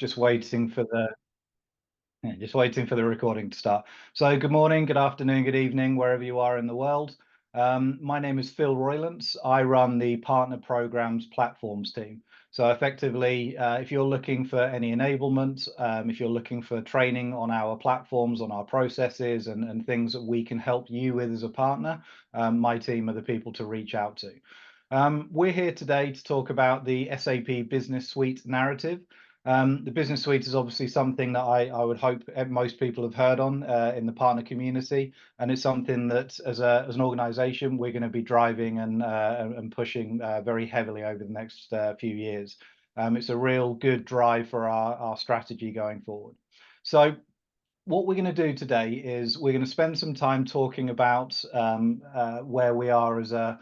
just waiting for the recording to start. So good morning, good afternoon, good evening, wherever you are in the world. My name is Phil Roylance. I run the Partner Programs Platforms team. So effectively, if you're looking for any enablement, if you're looking for training on our platforms, on our processes and things that we can help you with as a partner, my team are the people to reach out to. We're here today to talk about the SAP Business Suite narrative. The Business Suite is obviously something that I would hope most people have heard on in the partner community, and it's something that as an organization we're going to be driving and pushing very heavily over the next few years. It's a real good drive for our strategy going forward. So what we're going to do today is we're going to spend some time talking about where we are as a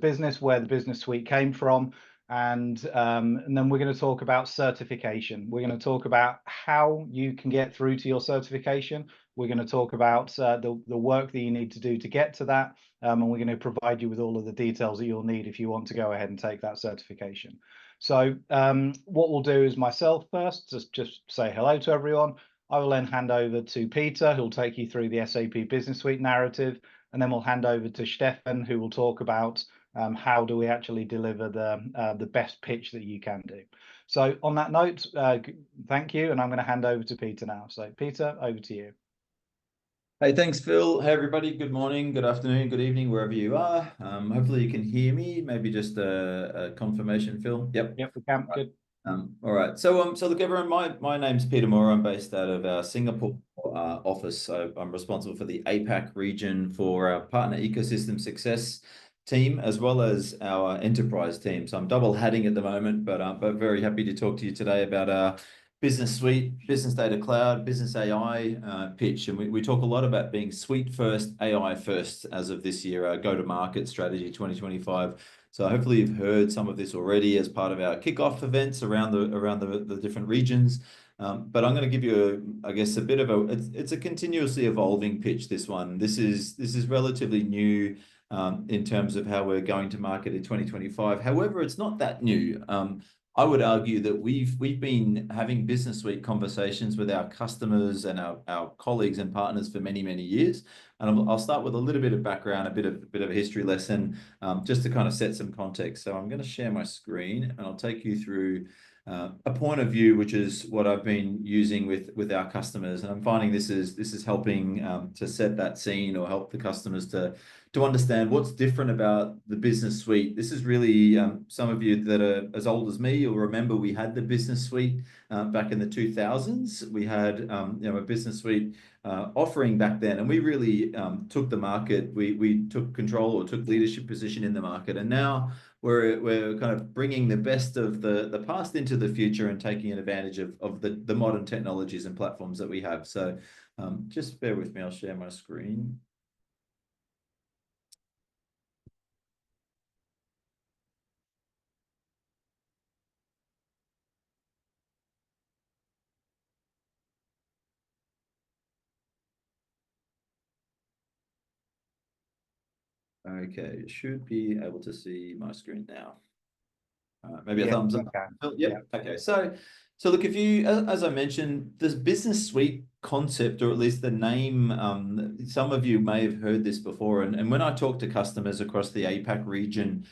business, where the Business Suite came from, and then we're going to talk about certification. We're going to talk about how you can get through to your certification. We're going to talk about the work that you need to do to get to that, and we're going to provide you with all of the details that you'll need if you want to go ahead and take that certification. So what we'll do is myself first, just say hello to everyone. I will then hand over to Peter, who'll take you through the SAP Business Suite narrative, and then we'll hand over to Stefan, who will talk about how do we actually deliver the best pitch that you can do. So on that note, thank you, and I'm going to hand over to Peter now. So Peter, over to you. Hey, thanks, Phil. Hey, everybody. Good morning, good afternoon, good evening, wherever you are. Hopefully you can hear me. Maybe just a confirmation, Phil. Yep, we can. Right. Good. All right. So look, everyone. My name's Peter Moore. I'm based out of our Singapore office. So I'm responsible for the APAC region for our partner ecosystem success team, as well as our enterprise team. So I'm double hatting at the moment, but very happy to talk to you today about our Business Suite, Business Data Cloud, Business AI pitch. And we talk a lot about being suite first, AI first as of this year, our go-to-market strategy 2025. So hopefully you've heard some of this already as part of our kickoff events around the different regions. But I'm going to give you, I guess, a bit of it's a continuously evolving pitch, this one. This is relatively new in terms of how we're going to market in 2025. However, it's not that new. I would argue that we've been having Business Suite conversations with our customers and our colleagues and partners for many, many years. And I'll start with a little bit of background, a bit of a history lesson, just to kind of set some context. So I'm going to share my screen and I'll take you through a point of view, which is what I've been using with our customers. And I'm finding this is helping to set that scene or help the customers to understand what's different about the Business Suite. This is really, some of you that are as old as me, you'll remember we had the Business Suite back in the 2000s. We had a Business Suite offering back then, and we really took the market. We took control or took leadership position in the market, and now we're kind of bringing the best of the past into the future and taking advantage of the modern technologies and platforms that we have. So just bear with me, I'll share my screen. Okay, you should be able to see my screen now. Maybe a thumbs up. Yep. Okay. So look, if you, as I mentioned, this Business Suite concept, or at least the name, some of you may have heard this before. And when I talk to customers across the APAC region,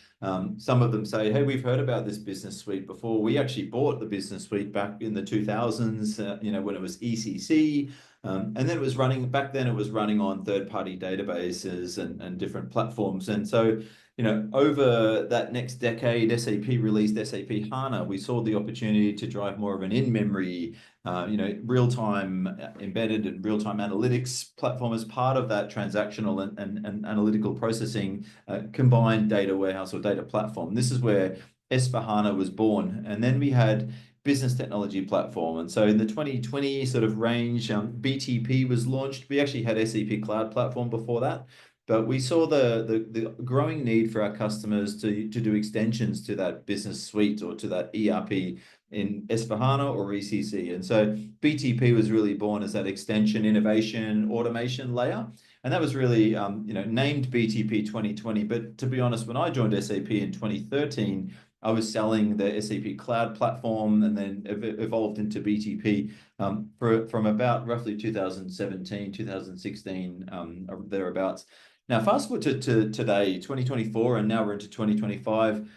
some of them say, hey, we've heard about this Business Suite before. We actually bought the Business Suite back in the 2000s, when it was ECC. And then it was running, back then it was running on third-party databases and different platforms. And so, over that next decade, SAP released SAP HANA. We saw the opportunity to drive more of an in-memory, real-time embedded and real-time analytics platform as part of that transactional and analytical processing combined data warehouse or data platform. This is where S/4HANA was born. And then we had Business Technology Platform. And so in the 2020 sort of range, BTP was launched. We actually had SAP Cloud Platform before that. But we saw the growing need for our customers to do extensions to that Business Suite or to that ERP in S/4HANA or ECC. And so BTP was really born as that extension, innovation, automation layer. And that was really, named BTP 2020. But to be honest, when I joined SAP in 2013, I was selling the SAP Cloud platform and then evolved into BTP from about roughly 2017, 2016, thereabouts. Now, fast forward to today, 2024, and now we're into 2025.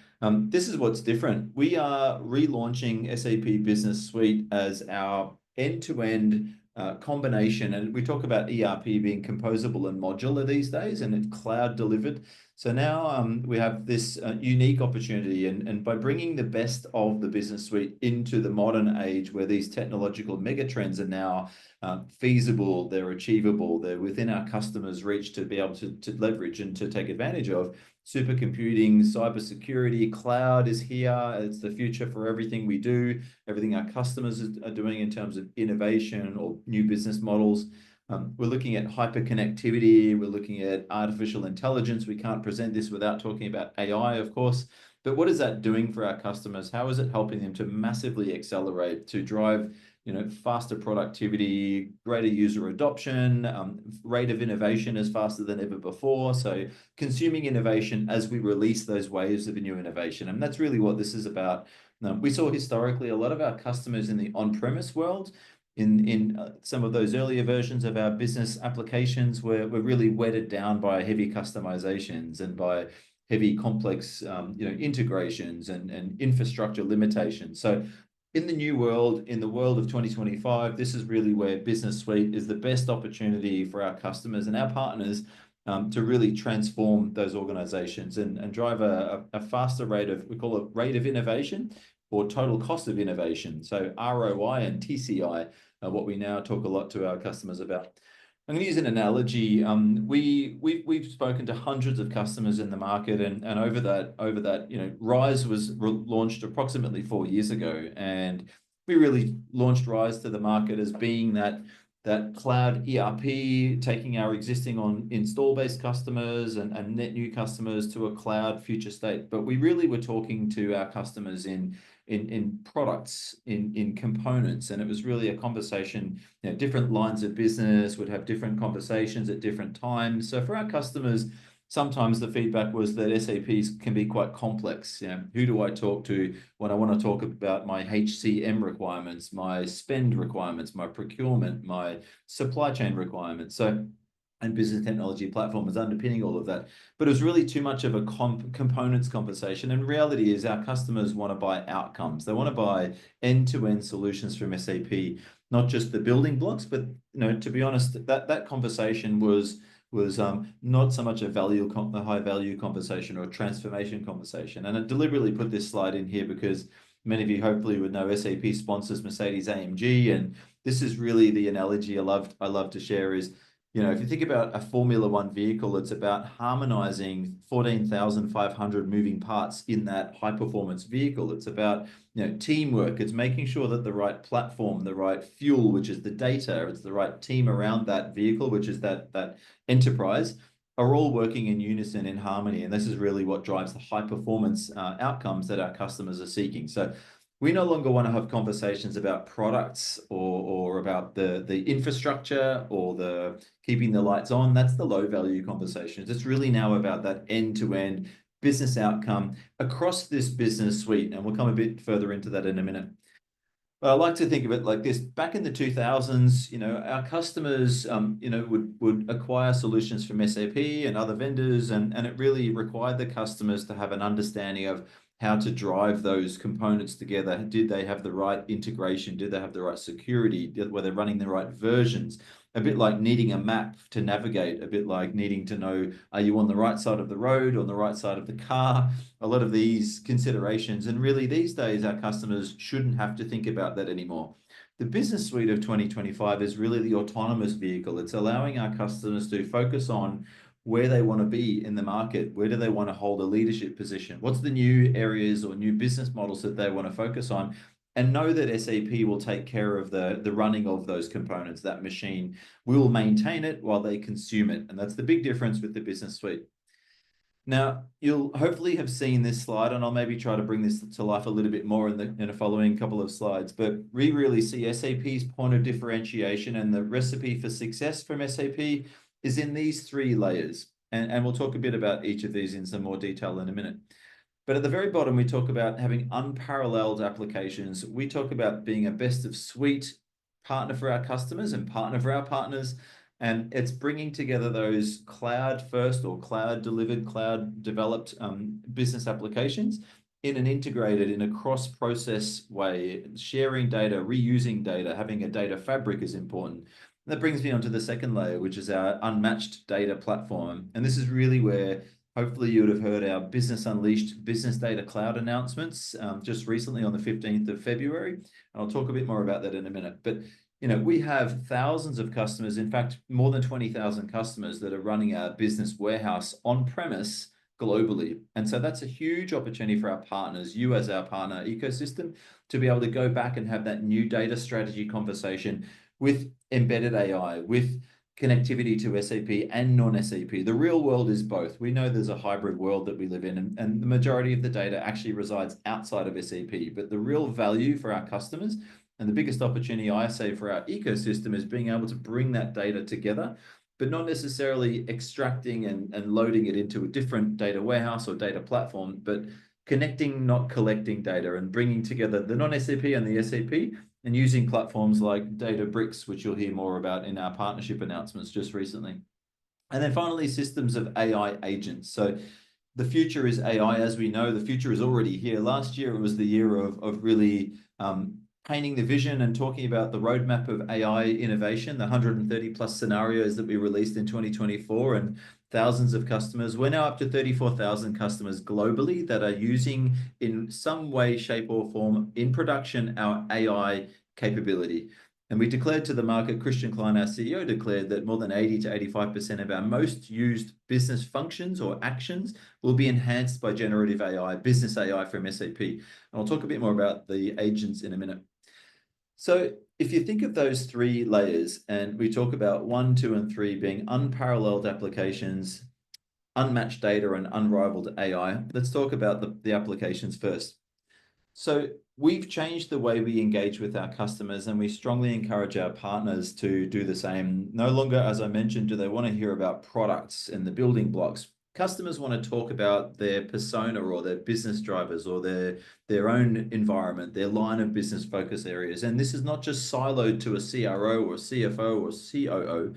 This is what's different. We are relaunching SAP Business Suite as our end-to-end combination. And we talk about ERP being composable and modular these days, and it's cloud delivered. So now we have this unique opportunity, and by bringing the best of the business suite into the modern age where these technological megatrends are now feasible, they're achievable, they're within our customers' reach to be able to leverage and to take advantage of. Supercomputing, cybersecurity, cloud is here. It's the future for everything we do, everything our customers are doing in terms of innovation or new business models. We're looking at hyperconnectivity. We're looking at artificial intelligence. We can't present this without talking about AI, of course. But what is that doing for our customers? How is it helping them to massively accelerate, to drive, faster productivity, greater user adoption, rate of innovation is faster than ever before. So consuming innovation as we release those waves of new innovation. And that's really what this is about. We saw historically a lot of our customers in the on-premise world, in some of those earlier versions of our business applications were really weighed down by heavy customizations and by heavy complex integrations and infrastructure limitations. So in the new world, in the world of 2025, this is really where Business Suite is the best opportunity for our customers and our partners to really transform those organizations and drive a faster rate of, we call it rate of innovation or total cost of innovation. So ROI and TCI are what we now talk a lot to our customers about. I'm going to use an analogy. We've spoken to hundreds of customers in the market, and over that, Rise was launched approximately 4 years ago, and we really launched Rise to the market as being that cloud ERP, taking our existing install-based customers and net new customers to a cloud future state. But we really were talking to our customers in products, in components, and it was really a conversation. Different lines of business would have different conversations at different times. So for our customers, sometimes the feedback was that SAPs can be quite complex. Who do I talk to when I want to talk about my HCM requirements, my spend requirements, my procurement, my supply chain requirements? And business technology platform is underpinning all of that. But it was really too much of a components conversation. And reality is our customers want to buy outcomes. They want to buy end-to-end solutions from SAP, not just the building blocks. But to be honest, that conversation was not so much a high value conversation or a transformation conversation. And I deliberately put this slide in here because many of you hopefully would know SAP sponsors Mercedes-AMG, and this is really the analogy I love to share is, if you think about a Formula One vehicle, it's about harmonizing 14,500 moving parts in that high performance vehicle. It's about teamwork. It's making sure that the right platform, the right fuel, which is the data, it's the right team around that vehicle, which is that enterprise, are all working in unison, in harmony. And this is really what drives the high performance outcomes that our customers are seeking. So we no longer want to have conversations about products or about the infrastructure or the keeping the lights on. That's the low value conversations. It's really now about that end-to-end business outcome across this business suite. And we'll come a bit further into that in a minute. But I like to think of it like this. Back in the 2000s, our customers, would acquire solutions from SAP and other vendors, and it really required the customers to have an understanding of how to drive those components together. Did they have the right integration? Did they have the right security? Were they running the right versions? A bit like needing a map to navigate, a bit like needing to know, are you on the right side of the road, on the right side of the car? A lot of these considerations. And really these days, our customers shouldn't have to think about that anymore. The Business Suite of 2025 is really the autonomous vehicle. It's allowing our customers to focus on where they want to be in the market. Where do they want to hold a leadership position? What's the new areas or new business models that they want to focus on? And know that SAP will take care of the running of those components, that machine. We will maintain it while they consume it. And that's the big difference with the Business Suite. Now, you'll hopefully have seen this slide, and I'll maybe try to bring this to life a little bit more in the following couple of slides. But we really see SAP's point of differentiation and the recipe for success from SAP is in these 3 layers. And we'll talk a bit about each of these in some more detail in a minute. But at the very bottom, we talk about having unparalleled applications. We talk about being a best of suite partner for our customers and partner for our partners. And it's bringing together those cloud first or cloud delivered, cloud developed business applications in an integrated, in a cross-process way, sharing data, reusing data, having a data fabric is important. That brings me on to the second layer, which is our unmatched data platform. And this is really where hopefully you would have heard our Business Unleashed Business Data Cloud announcements just recently on the 15th of February. And I'll talk a bit more about that in a minute. But we have thousands of customers, in fact, more than 20,000 customers that are running our business warehouse on premise globally. And so that's a huge opportunity for our partners, you as our partner ecosystem, to be able to go back and have that new data strategy conversation with embedded AI, with connectivity to SAP and non-SAP. The real world is both. We know there's a hybrid world that we live in, and the majority of the data actually resides outside of SAP. But the real value for our customers and the biggest opportunity I say for our ecosystem is being able to bring that data together, but not necessarily extracting and loading it into a different data warehouse or data platform, but connecting, not collecting data, and bringing together the non-SAP and the SAP, and using platforms like Databricks, which you'll hear more about in our partnership announcements just recently. And then finally, systems of AI agents. So the future is AI, as we know. The future is already here. Last year, it was the year of really painting the vision and talking about the roadmap of AI innovation, the 130 plus scenarios that we released in 2024 and thousands of customers. We're now up to 34,000 customers globally that are using in some way, shape or form in production our AI capability. And we declared to the market, Christian Klein, our CEO, declared that more than 80 to 85% of our most used business functions or actions will be enhanced by generative AI, business AI from SAP. And I'll talk a bit more about the agents in a minute. So if you think of those three layers, and we talk about 1, 2, and 3 being unparalleled applications, unmatched data, and unrivaled AI, let's talk about the applications first. So we've changed the way we engage with our customers, and we strongly encourage our partners to do the same. No longer, as I mentioned, do they want to hear about products and the building blocks. Customers want to talk about their persona or their business drivers or their own environment, their line of business focus areas. And this is not just siloed to a CRO or CFO or COO.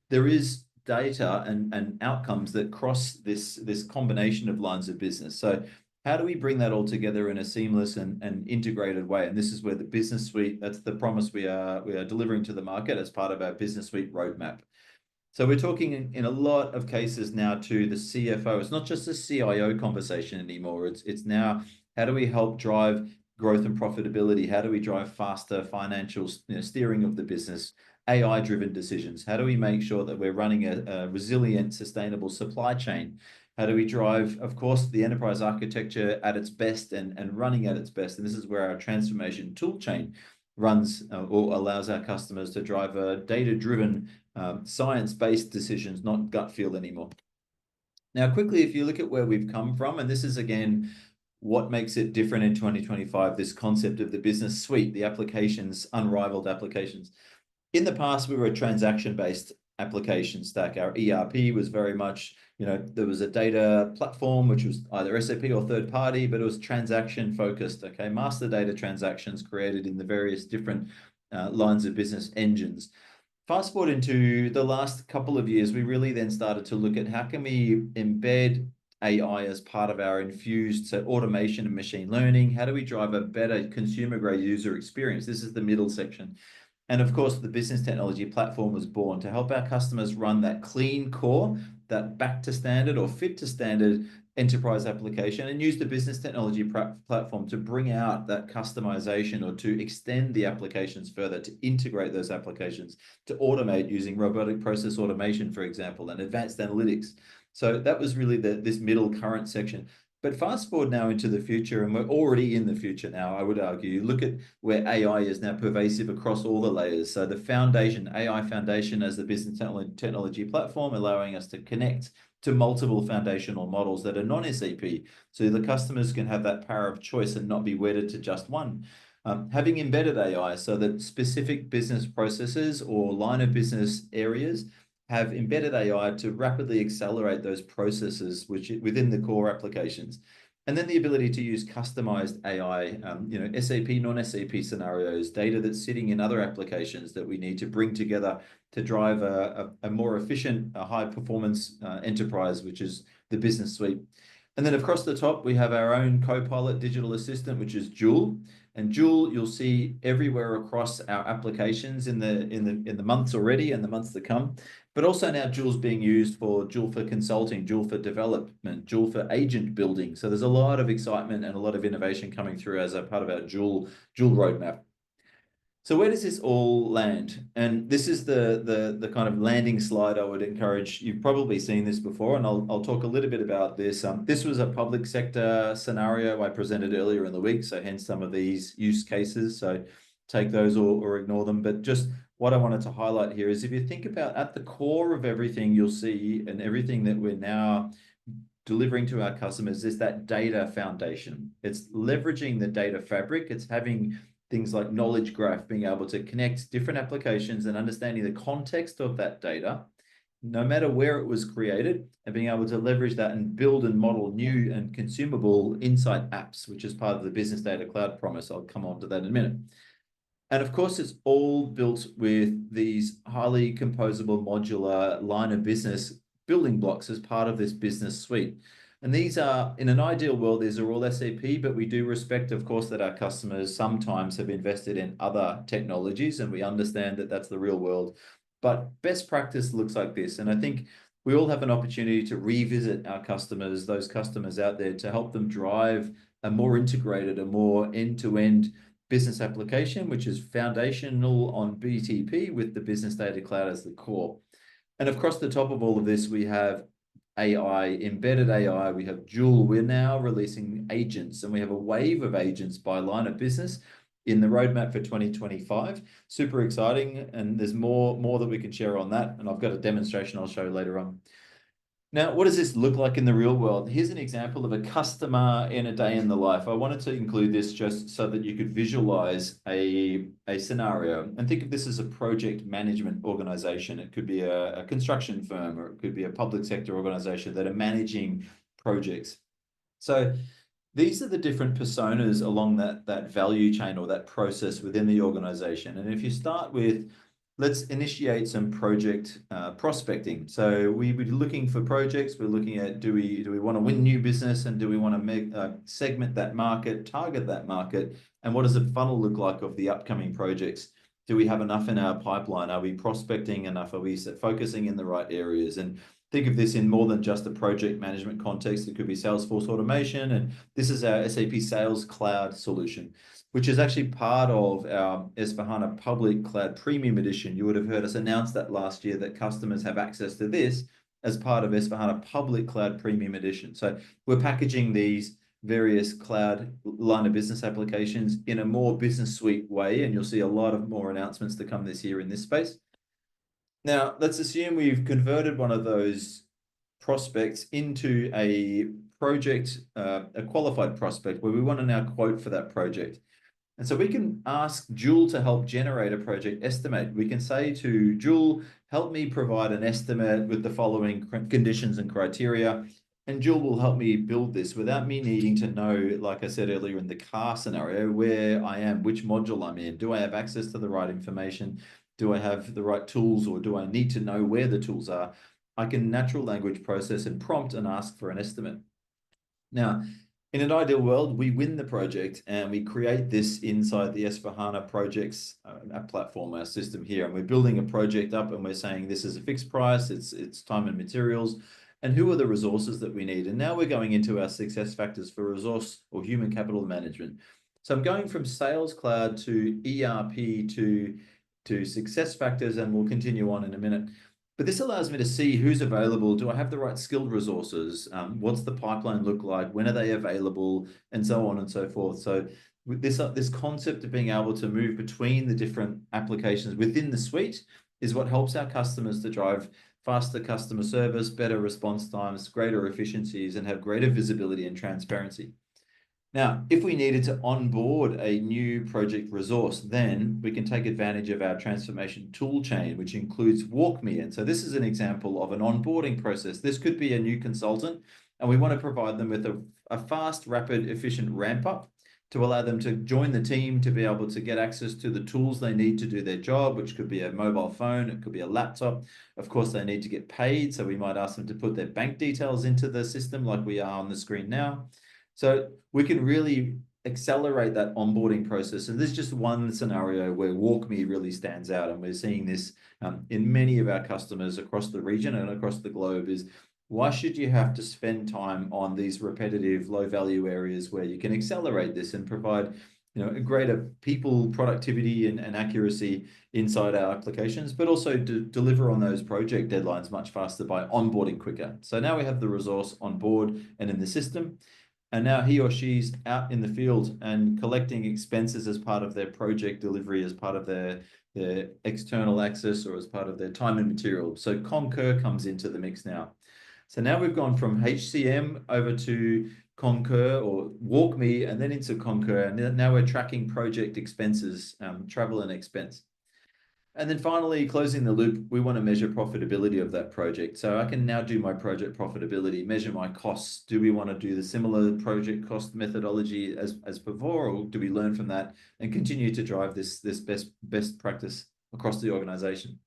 There is data and outcomes that cross this combination of lines of business. So how do we bring that all together in a seamless and integrated way? And this is where the business suite, that's the promise we are delivering to the market as part of our business suite roadmap. So we're talking in a lot of cases now to the CFO. It's not just a CIO conversation anymore. It's now, how do we help drive growth and profitability? How do we drive faster financial steering of the business? AI-driven decisions. How do we make sure that we're running a resilient, sustainable supply chain? How do we drive, of course, the enterprise architecture at its best and running at its best? And this is where our transformation tool chain runs or allows our customers to drive a data-driven, science-based decisions, not gut feel anymore. Now, quickly, if you look at where we've come from, and this is, again, what makes it different in 2025, this concept of the business suite, the applications, unrivaled applications. In the past, we were a transaction-based application stack. Our ERP was very much, there was a data platform, which was either SAP or third party, but it was transaction focused, okay? Master data transactions created in the various different lines of business engines. Fast forward into the last couple of years, we really then started to look at how can we embed AI as part of our infused, so automation and machine learning. How do we drive a better consumer grade user experience? This is the middle section. And of course, the business technology platform was born to help our customers run that clean core, that back to standard or fit to standard enterprise application, and use the business technology platform to bring out that customization or to extend the applications further, to integrate those applications, to automate using robotic process automation, for example, and advanced analytics. So that was really this middle current section. But fast forward now into the future, and we're already in the future now, I would argue. Look at where AI is now pervasive across all the layers. So the foundation, AI foundation as the business technology platform, allowing us to connect to multiple foundational models that are non-SAP. So the customers can have that power of choice and not be wedded to just one. Having embedded AI so that specific business processes or line of business areas have embedded AI to rapidly accelerate those processes which within the core applications. And then the ability to use customized AI, SAP, non-SAP scenarios, data that's sitting in other applications that we need to bring together to drive a more efficient, a high performance enterprise, which is the business suite. And then across the top, we have our own Copilot digital assistant, which is Joule. And Joule, you'll see everywhere across our applications in the months already and the months to come. But also now Joule's being used for Joule for consulting, Joule for development, Joule for agent building. So there's a lot of excitement and a lot of innovation coming through as a part of our Joule roadmap. So where does this all land? And this is the kind of landing slide I would encourage. You've probably seen this before, and I'll talk a little bit about this. This was a public sector scenario I presented earlier in the week, so hence some of these use cases. So take those or ignore them. But just what I wanted to highlight here is if you think about at the core of everything you'll see and everything that we're now delivering to our customers is that data foundation. It's leveraging the data fabric. It's having things like knowledge graph, being able to connect different applications and understanding the context of that data, no matter where it was created, and being able to leverage that and build and model new and consumable insight apps, which is part of the Business Data Cloud promise. I'll come on to that in a minute. And of course, it's all built with these highly composable modular line of business building blocks as part of this business suite. And these are, in an ideal world, these are all SAP, but we do respect, of course, that our customers sometimes have invested in other technologies, and we understand that that's the real world. But best practice looks like this. And I think we all have an opportunity to revisit our customers, those customers out there, to help them drive a more integrated, a more end-to-end business application, which is foundational on BTP with the Business Data Cloud as the core. And across the top of all of this, we have AI, embedded AI, we have Joule. We're now releasing agents, and we have a wave of agents by line of business in the roadmap for 2025. Super exciting, and there's more that we can share on that. And I've got a demonstration I'll show later on. Now, what does this look like in the real world? Here's an example of a customer in a day in the life. I wanted to include this just so that you could visualize a scenario and think of this as a project management organization. It could be a construction firm, or it could be a public sector organization that are managing projects. So these are the different personas along that value chain or that process within the organization. And if you start with, let's initiate some project prospecting. So we're looking for projects. We're looking at, do we want to win new business, and do we want to segment that market, target that market, and what does the funnel look like of the upcoming projects? Do we have enough in our pipeline? Are we prospecting enough? Are we focusing in the right areas? And think of this in more than just a project management context. It could be Salesforce automation, and this is our SAP Sales Cloud solution, which is actually part of our S/4HANA Public Cloud Premium Edition. You would have heard us announce that last year, that customers have access to this as part of S/4HANA Public Cloud Premium Edition. So we're packaging these various cloud line of business applications in a more business suite way, and you'll see a lot of more announcements to come this year in this space. Now, let's assume we've converted one of those prospects into a project, a qualified prospect, where we want to now quote for that project. And so we can ask Joule to help generate a project estimate. We can say to Joule, help me provide an estimate with the following conditions and criteria. And Joule will help me build this without me needing to know, like I said earlier in the car scenario, where I am, which module I'm in. Do I have access to the right information? Do I have the right tools, or do I need to know where the tools are? I can natural language process and prompt and ask for an estimate. Now, in an ideal world, we win the project and we create this inside the S/4HANA projects platform, our system here, and we're building a project up, and we're saying this is a fixed price, it's time and materials, and who are the resources that we need. And now we're going into our success factors for resource or human capital management. So I'm going from Sales Cloud to ERP to success factors, and we'll continue on in a minute. But this allows me to see who's available. Do I have the right skilled resources? What's the pipeline look like? When are they available? And so on and so forth. So with this concept of being able to move between the different applications within the suite is what helps our customers to drive faster customer service, better response times, greater efficiencies, and have greater visibility and transparency. Now, if we needed to onboard a new project resource, then we can take advantage of our transformation tool chain, which includes WalkMe. And so this is an example of an onboarding process. This could be a new consultant And we want to provide them with a fast, rapid, efficient ramp up to allow them to join the team, to be able to get access to the tools they need to do their job, which could be a mobile phone, it could be a laptop. Of course, they need to get paid. So we might ask them to put their bank details into the system like we are on the screen now. So we can really accelerate that onboarding process. And this is just one scenario where WalkMe really stands out. And we're seeing this in many of our customers across the region and across the globe is, why should you have to spend time on these repetitive low value areas where you can accelerate this and provide a greater people productivity and accuracy inside our applications, but also to deliver on those project deadlines much faster by onboarding quicker. So now we have the resource on board and in the system, and now he or she's out in the field and collecting expenses as part of their project delivery, as part of their external access, or as part of their time and material. So Concur comes into the mix now. So now we've gone from HCM over to Concur or WalkMe and then into Concur. And now we're tracking project expenses, travel and expense. And then finally, closing the loop, we want to measure profitability of that project. So I can now do my project profitability, measure my costs. Do we want to do the similar project cost methodology as before, or do we learn from that and continue to drive this best practice across the organization?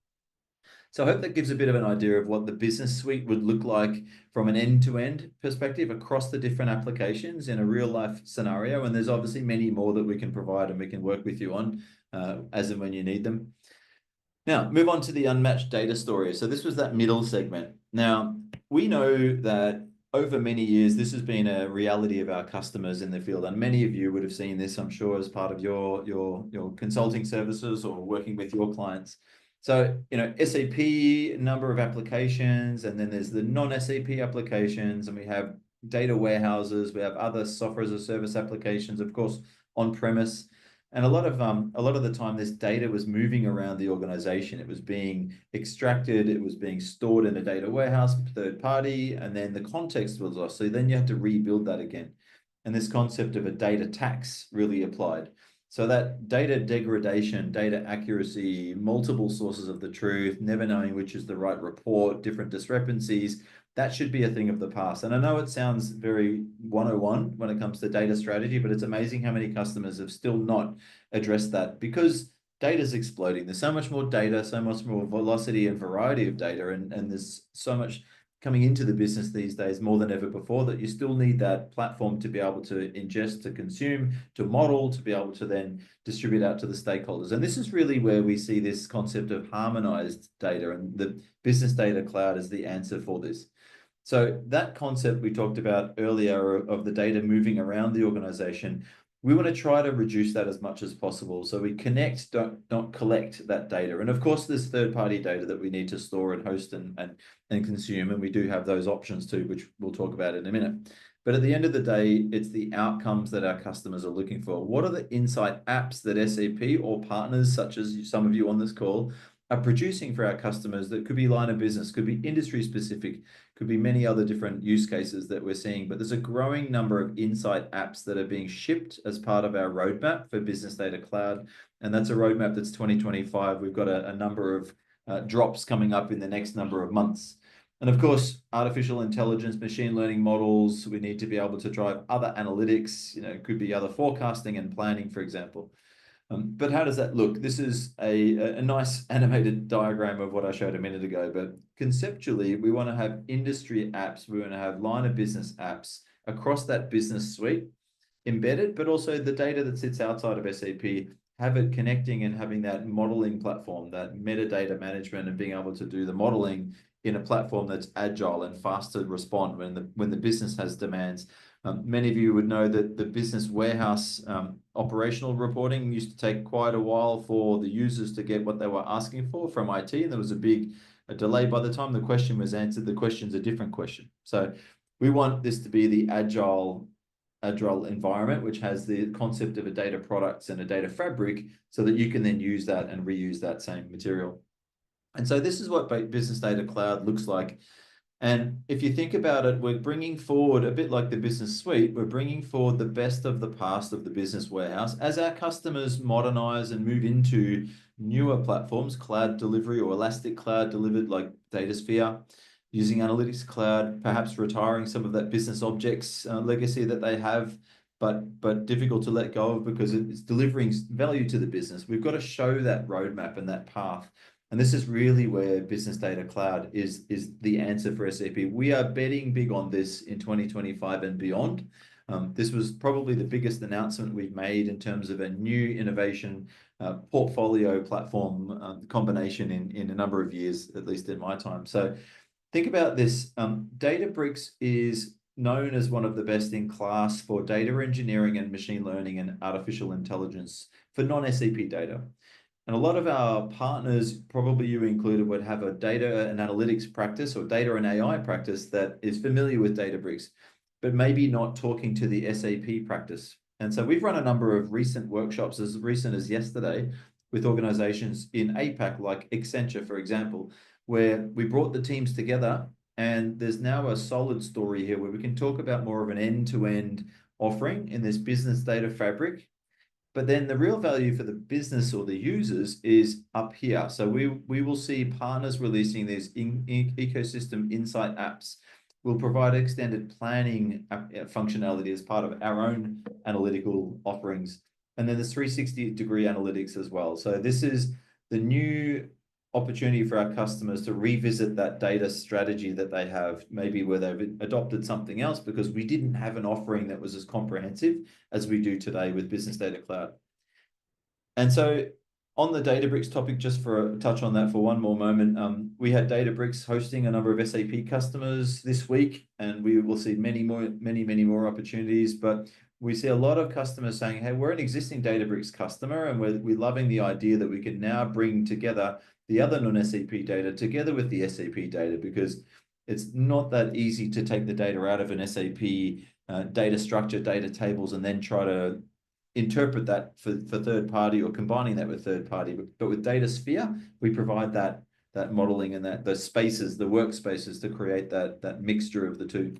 So I hope that gives a bit of an idea of what the business suite would look like from an end-to-end perspective across the different applications in a real life scenario. And there's obviously many more that we can provide and we can work with you on as and when you need them. Now, move on to the unmatched data story. So this was that middle segment. Now, we know that over many years, this has been a reality of our customers in the field. And many of you would have seen this, I'm sure, as part of your consulting services or working with your clients. So, SAP, number of applications, and then there's the non-SAP applications, and we have data warehouses, we have other software as a service applications, of course, on-premise. And a lot of the time, this data was moving around the organization. It was being extracted, it was being stored in a data warehouse, third party, and then the context was lost. So then you have to rebuild that again. And this concept of a data tax really applied. So that data degradation, data accuracy, multiple sources of the truth, never knowing which is the right report, different discrepancies, that should be a thing of the past. And I know it sounds very 101 when it comes to data strategy, but it's amazing how many customers have still not addressed that because data is exploding. There's so much more data, so much more velocity and variety of data, and there's so much coming into the business these days more than ever before that you still need that platform to be able to ingest, to consume, to model, to be able to then distribute out to the stakeholders. And this is really where we see this concept of harmonized data, and the business data cloud is the answer for this. So that concept we talked about earlier of the data moving around the organization, we want to try to reduce that as much as possible. So we connect, don't collect that data. And of course, there's third-party data that we need to store and host and consume. And we do have those options too, which we'll talk about in a minute. But at the end of the day, it's the outcomes that our customers are looking for. What are the insight apps that SAP or partners, such as some of you on this call, are producing for our customers that could be line of business, could be industry specific, could be many other different use cases that we're seeing. But there's a growing number of insight apps that are being shipped as part of our roadmap for Business Data Cloud. And that's a roadmap that's 2025. We've got a number of drops coming up in the next number of months. And of course, artificial intelligence, machine learning models, we need to be able to drive other analytics, it could be other forecasting and planning, for example. But how does that look? This is a nice animated diagram of what I showed a minute ago, but conceptually, we want to have industry apps, we want to have line of business apps across that business suite embedded, but also the data that sits outside of SAP, have it connecting and having that modeling platform, that metadata management, and being able to do the modeling in a platform that's agile and fast to respond when the business has demands. Many of you would know that the business warehouse operational reporting used to take quite a while for the users to get what they were asking for from IT, and there was a delay by the time the question was answered. The question's a different question. So we want this to be the agile environment, which has the concept of a data products and a data fabric, so that you can then use that and reuse that same material. And so this is what Business Data Cloud looks like. And if you think about it, we're bringing forward, a bit like the business suite, we're bringing forward the best of the past of the business warehouse as our customers modernize and move into newer platforms, cloud delivery or elastic cloud delivered like DataSphere. using Analytics Cloud, perhaps retiring some of that business objects legacy that they have, but difficult to let go of because it's delivering value to the business. We've got to show that roadmap and that path. And this is really where Business Data Cloud is the answer for SAP. We are betting big on this in 2025 and beyond. This was probably the biggest announcement we've made in terms of a new innovation portfolio platform combination in a number of years, at least in my time. So think about this. Databricks is known as one of the best in class for data engineering and machine learning and artificial intelligence for non-SAP data. And a lot of our partners, probably you included, would have a data and analytics practice or data and AI practice that is familiar with Databricks, but maybe not talking to the SAP practice. And so we've run a number of recent workshops, as recent as yesterday, with organizations in APAC, like Accenture, for example, where we brought the teams together, and there's now a solid story here where we can talk about more of an end-to-end offering in this business data fabric. But then the real value for the business or the users is up here. So we will see partners releasing these ecosystem insight apps. We'll provide extended planning functionality as part of our own analytical offerings. And then there's 360-degree analytics as well. So this is the new opportunity for our customers to revisit that data strategy that they have, maybe where they've adopted something else because we didn't have an offering that was as comprehensive as we do today with Business Data Cloud. And so on the Databricks topic, just for a touch on that for one more moment, we had Databricks hosting a number of SAP customers this week, and we will see many more opportunities. But we see a lot of customers saying, hey, we're an existing Databricks customer, and we're loving the idea that we can now bring together the other non-SAP data together with the SAP data, because it's not that easy to take the data out of an SAP data structure, data tables, and then try to interpret that for third party or combining that with third party. But with DataSphere, we provide that modeling and the spaces, the workspaces to create that mixture of the two.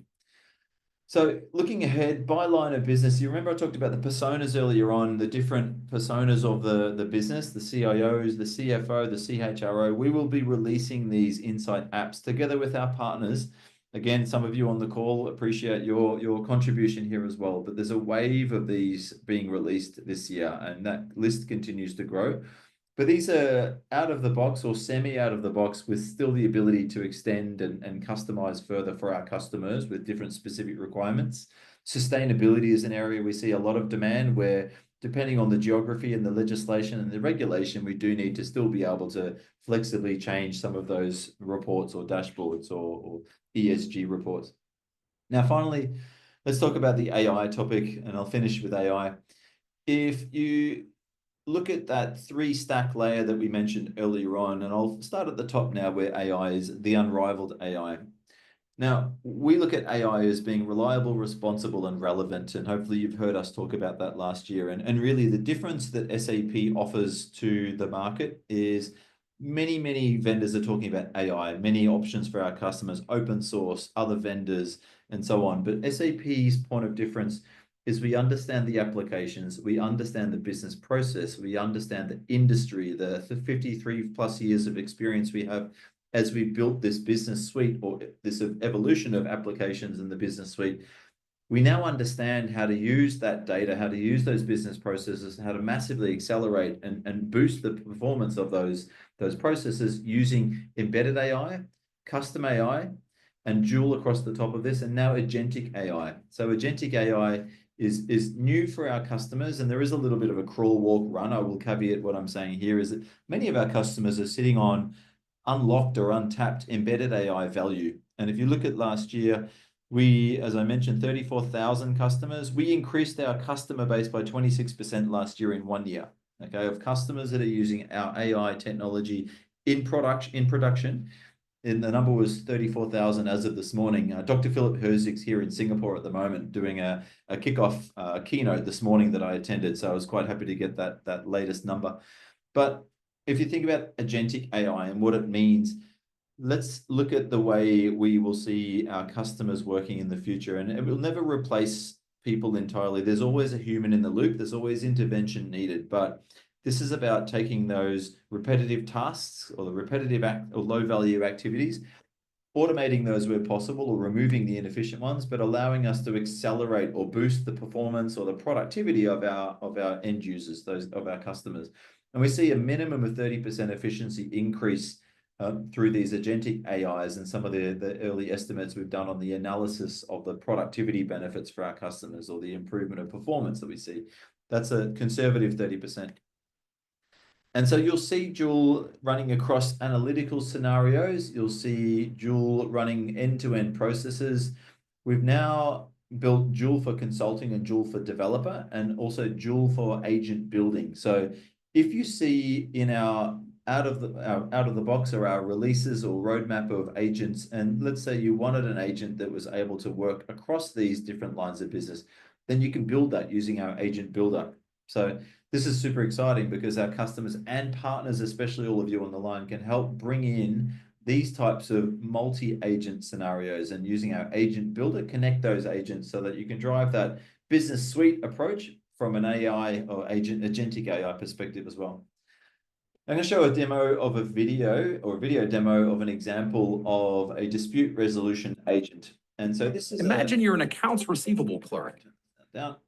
So looking ahead by line of business, you remember I talked about the personas earlier on, the different personas of the business, the CIOs, the CFO, the CHRO. We will be releasing these insight apps together with our partners. Again, some of you on the call appreciate your contribution here as well, but there's a wave of these being released this year, and that list continues to grow. But these are out of the box or semi out of the box with still the ability to extend and customize further for our customers with different specific requirements. Sustainability is an area we see a lot of demand where, depending on the geography and the legislation and the regulation, we do need to still be able to flexibly change some of those reports or dashboards or ESG reports. Now, finally, let's talk about the AI topic, and I'll finish with AI. If you look at that 3-stack layer that we mentioned earlier on, and I'll start at the top now where AI is the unrivaled AI. Now, we look at AI as being reliable, responsible, and relevant, and hopefully you've heard us talk about that last year. And really the difference that SAP offers to the market is many vendors are talking about AI, many options for our customers, open source, other vendors, and so on. But SAP's point of difference is we understand the applications, we understand the business process, we understand the industry, the 53 plus years of experience we have as we built this business suite or this evolution of applications in the business suite. We now understand how to use that data, how to use those business processes, how to massively accelerate and boost the performance of those processes using embedded AI, custom AI, and Joule across the top of this, and now agentic AI. So agentic AI is new for our customers, and there is a little bit of a crawl, walk, run. I will caveat what I'm saying here is that many of our customers are sitting on unlocked or untapped embedded AI value. And if you look at last year, we, as I mentioned, 34,000 customers. We increased our customer base by 26% last year in 1 year, okay, of customers that are using our AI technology in production. And the number was 34,000 as of this morning. Dr. Philip Herzig's here in Singapore at the moment doing a kickoff keynote this morning that I attended. So I was quite happy to get that latest number. But if you think about agentic AI and what it means, let's look at the way we will see our customers working in the future. And it will never replace people entirely. There's always a human in the loop. There's always intervention needed. But this is about taking those repetitive tasks or the repetitive or low value activities, automating those where possible or removing the inefficient ones, but allowing us to accelerate or boost the performance or the productivity of our end users, those of our customers. And we see a minimum of 30% efficiency increase through these agentic AIs, and some of the early estimates we've done on the analysis of the productivity benefits for our customers or the improvement of performance that we see. That's a conservative 30%. And so you'll see Joule running across analytical scenarios. You'll see Joule running end-to-end processes. We've now built Joule for consulting and Joule for developer, and also Joule for agent building. So if you see in our out of the box or our releases or roadmap of agents, and let's say you wanted an agent that was able to work across these different lines of business, then you can build that using our agent builder. So this is super exciting because our customers and partners, especially all of you on the line, can help bring in these types of multi-agent scenarios, and using our agent builder, connect those agents so that you can drive that business suite approach from an AI or agentic AI perspective as well. I'm going to show a demo of a video demo of an example of a dispute resolution agent. And so this is Imagine you're an accounts receivable clerk.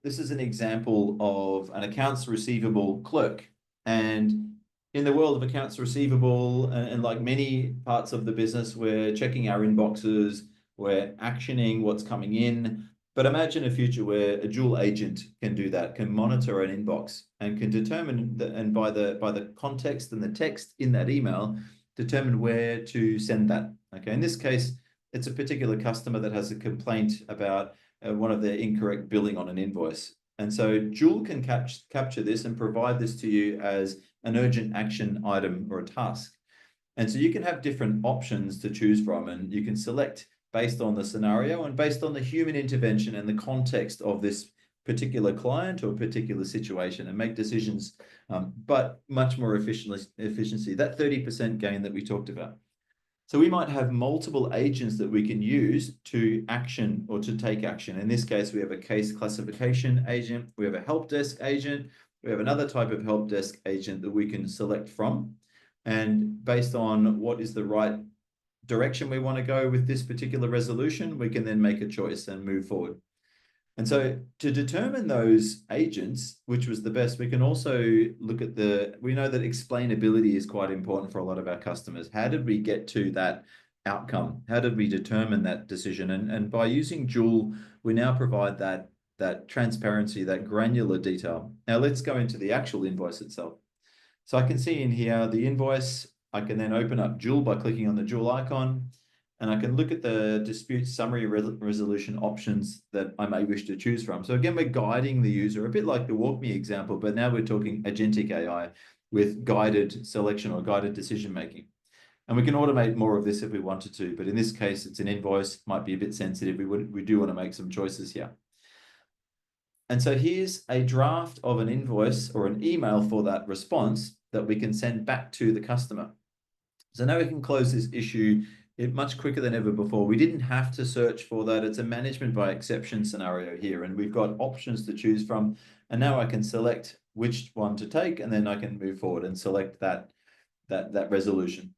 This is an example of an accounts receivable clerk. And in the world of accounts receivable, and like many parts of the business, we're checking our inboxes, we're actioning what's coming in. But imagine a future where a Joule agent can do that, can monitor an inbox, and can determine and by the context and the text in that email, determine where to send that. Okay, in this case, it's a particular customer that has a complaint about one of their incorrect billing on an invoice. And so Joule can capture this and provide this to you as an urgent action item or a task. And so you can have different options to choose from, and you can select based on the scenario and based on the human intervention and the context of this particular client or particular situation, and make decisions, but much more efficiency, that 30% gain that we talked about. So we might have multiple agents that we can use to action or to take action. In this case, we have a case classification agent, we have a help desk agent, we have another type of help desk agent that we can select from. And based on what is the right direction we want to go with this particular resolution, we can then make a choice and move forward. And so to determine those agents, which was the best, we can also look at we know that explainability is quite important for a lot of our customers. How did we get to that outcome? How did we determine that decision? And by using Joule, we now provide that transparency, that granular detail. Now let's go into the actual invoice itself. So I can see in here the invoice. I can then open up Joule by clicking on the Joule icon, and I can look at the dispute summary resolution options that I may wish to choose from. So again, we're guiding the user, a bit like the Walk Me example, but now we're talking agentic AI with guided selection or guided decision-making. And we can automate more of this if we wanted to, but in this case, it's an invoice, might be a bit sensitive. We do want to make some choices here. And so here's a draft of an invoice or an email for that response that we can send back to the customer. So now we can close this issue much quicker than ever before. We didn't have to search for that. It's a management by exception scenario here, and we've got options to choose from. And now I can select which one to take, and then I can move forward and select that resolution.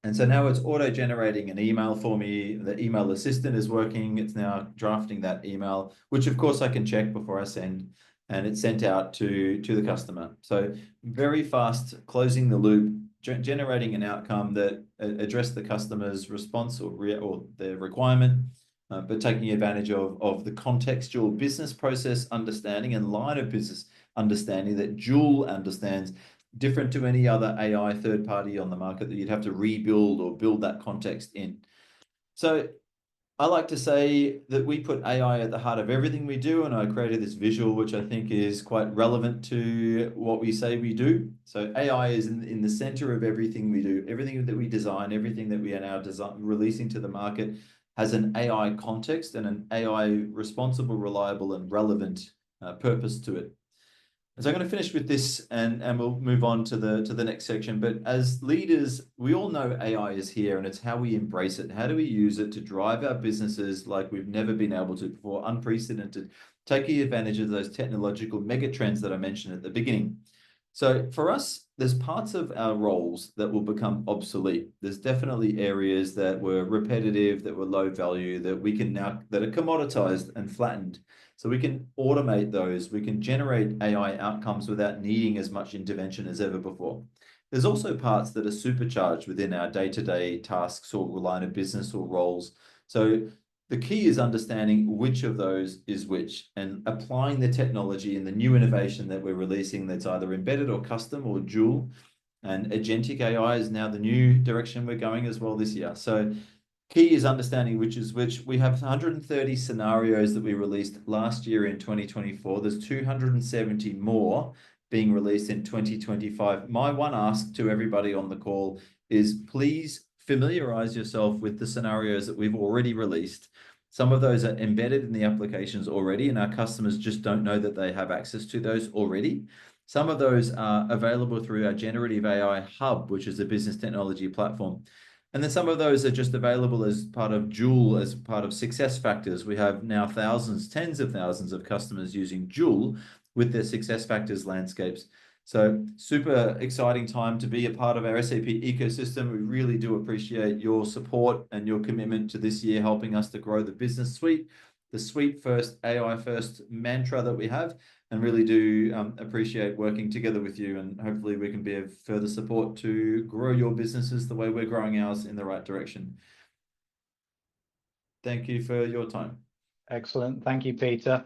And so now it's auto-generating an email for me. The email assistant is working. It's now drafting that email, which of course I can check before I send, and it's sent out to the customer. So very fast, closing the loop, generating an outcome that addressed the customer's response or their requirement, but taking advantage of the contextual business process understanding and line of business understanding that Joule understands, different to any other AI third party on the market that you'd have to rebuild or build that context in. So I like to say that we put AI at the heart of everything we do, and I created this visual, which I think is quite relevant to what we say we do. So AI is in the center of everything we do. Everything that we design, everything that we are now releasing to the market has an AI context and an AI responsible, reliable, and relevant purpose to it. So I'm going to finish with this, and we'll move on to the next section. But as leaders, we all know AI is here, and it's how we embrace it. How do we use it to drive our businesses like we've never been able to before, unprecedented, taking advantage of those technological megatrends that I mentioned at the beginning. So for us, there's parts of our roles that will become obsolete. There's definitely areas that were repetitive, that were low value, that we can now, that are commoditized and flattened. So we can automate those. We can generate AI outcomes without needing as much intervention as ever before. There's also parts that are supercharged within our day-to-day tasks or line of business or roles. So the key is understanding which of those is which and applying the technology and the new innovation that we're releasing that's either embedded or custom or dual. And agentic AI is now the new direction we're going as well this year. So key is understanding which is which. We have 130 scenarios that we released last year in 2024. There's 270 more being released in 2025. My one ask to everybody on the call is please familiarize yourself with the scenarios that we've already released. Some of those are embedded in the applications already, and our customers just don't know that they have access to those already. Some of those are available through our generative AI hub, which is a business technology platform. And then some of those are just available as part of Joule, as part of success factors. We have now thousands, tens of thousands of customers using Joule with their success factors landscapes. So super exciting time to be a part of our SAP ecosystem. We really do appreciate your support and your commitment to this year, helping us to grow the business suite, the suite first, AI first mantra that we have, and really do appreciate working together with you. And hopefully we can be of further support to grow your businesses the way we're growing ours in the right direction. Thank you for your time. Excellent. Thank you, Peter.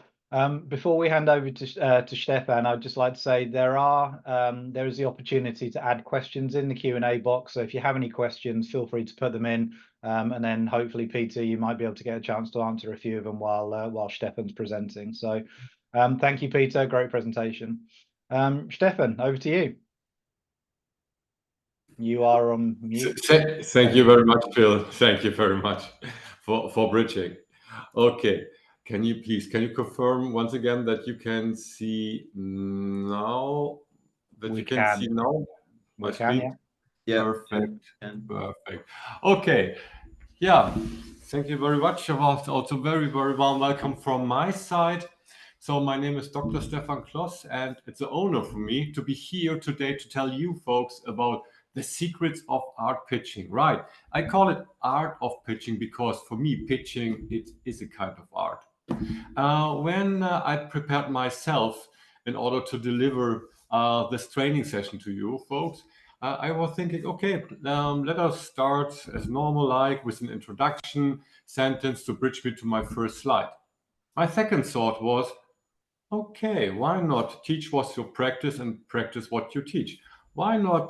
Before we hand over to Stefan, I'd just like to say there is the opportunity to add questions in the Q&A box. So if you have any questions, feel free to put them in, and then hopefully, Peter, you might be able to get a chance to answer a few of them while Stefan's presenting. So thank you, Peter. Great presentation. Stefan, over to you. You are on mute. Thank you very much, Phil. Thank you very much for bridging. Okay. Can you confirm once again that you can see now? We can see now my screen? Yeah. Perfect. Perfect. Okay. Yeah. Thank you very much. Also very, very warm welcome from my side. So my name is Dr. Stefan Kloss, and it's an honor for me to be here today to tell you folks about the secrets of art pitching. Right. I call it art of pitching because for me, pitching, it is a kind of art. When I prepared myself in order to deliver this training session to you folks, I was thinking, okay, let us start as normal, like with an introduction sentence to bridge me to my first slide. My second thought was, okay, why not teach what you practice and practice what you teach? Why not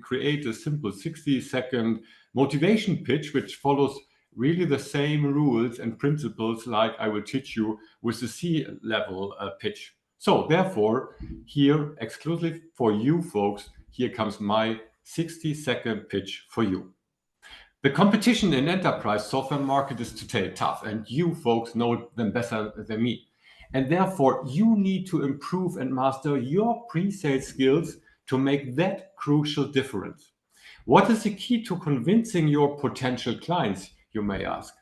create a simple 60-second motivation pitch which follows really the same rules and principles like I will teach you with the C-level pitch. So therefore, here exclusively for you folks, here comes my 60-second pitch for you. The competition in enterprise software market is today tough, and you folks know them better than me. And therefore, you need to improve and master your pre-sales skills to make that crucial difference. What is the key to convincing your potential clients, you may ask?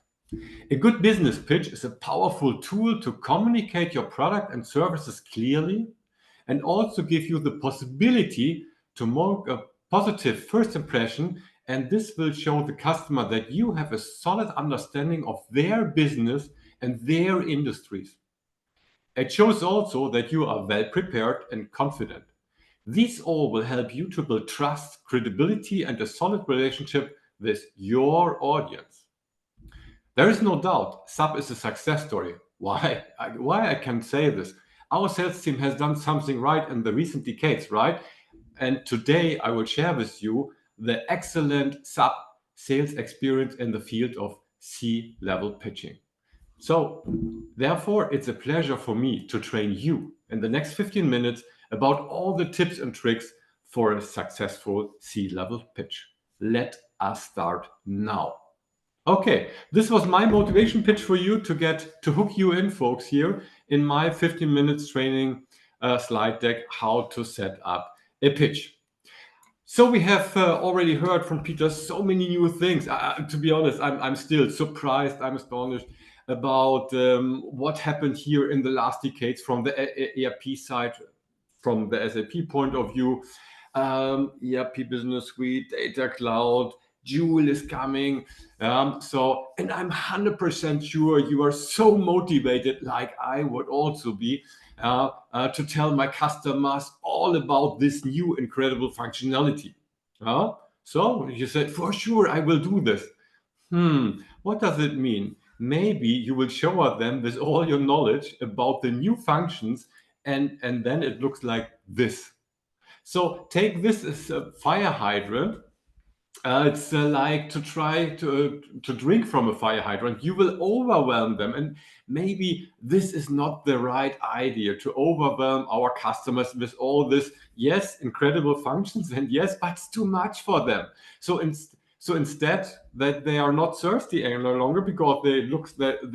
A good business pitch is a powerful tool to communicate your product and services clearly and also give you the possibility to make a positive first impression, and this will show the customer that you have a solid understanding of their business and their industries. It shows also that you are well prepared and confident. These all will help you to build trust, credibility, and a solid relationship with your audience. There is no doubt SAP is a success story. Why I can say this? Our sales team has done something right in the recent decades, right? And today I will share with you the excellent SAP sales experience in the field of C-level pitching. So therefore, it's a pleasure for me to train you in the next 15 minutes about all the tips and tricks for a successful C-level pitch. Let us start now. Okay, this was my motivation pitch for you to hook you in, folks, here in my 15 minutes training slide deck, how to set up a pitch. So we have already heard from Peter so many new things. To be honest, I'm still surprised, I'm astonished about what happened here in the last decades from the ERP side. from the SAP point of view. ERP Business Suite, Data Cloud, Joule is coming. And I'm 100% sure you are so motivated, like I would also be, to tell my customers all about this new incredible functionality. So you said, for sure, I will do this. What does it mean? Maybe you will show them with all your knowledge about the new functions, and then it looks like this. So take this as a fire hydrant. It's like to try to drink from a fire hydrant. You will overwhelm them, and maybe this is not the right idea to overwhelm our customers with all this, yes, incredible functions, and yes, but it's too much for them. So instead, that they are not thirsty any longer, because they look that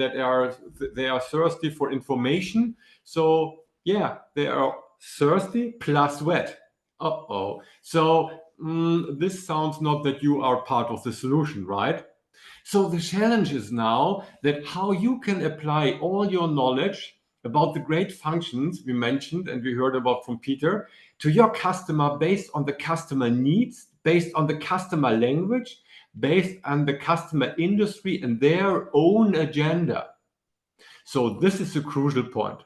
they are thirsty for information. So yeah, they are thirsty plus wet. So this sounds not that you are part of the solution, right? So the challenge is now that how you can apply all your knowledge about the great functions we mentioned and we heard about from Peter to your customer, based on the customer needs, based on the customer language, based on the customer industry and their own agenda. So this is a crucial point.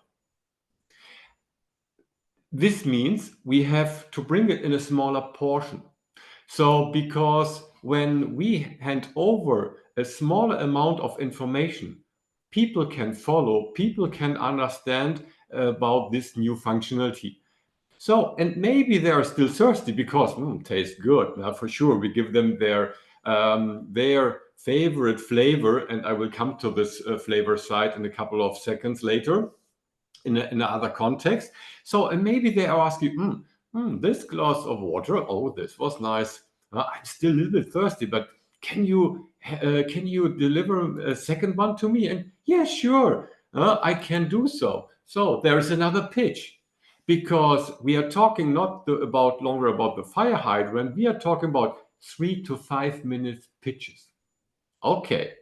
This means we have to bring it in a smaller portion. So because when we hand over a smaller amount of information, people can follow, people can understand about this new functionality. So, and maybe they are still thirsty because tastes good. Now, for sure, we give them their favorite flavor, and I will come to this flavor side in a couple of seconds later in another context. So, and maybe they are asking, this glass of water, oh, this was nice. I'm still a little bit thirsty, but can you deliver a second one to me? And yeah, sure, I can do so. So there is another pitch, because we are talking not longer about the fire hydrant. We are talking about 3 to 5 minute pitches. Okay,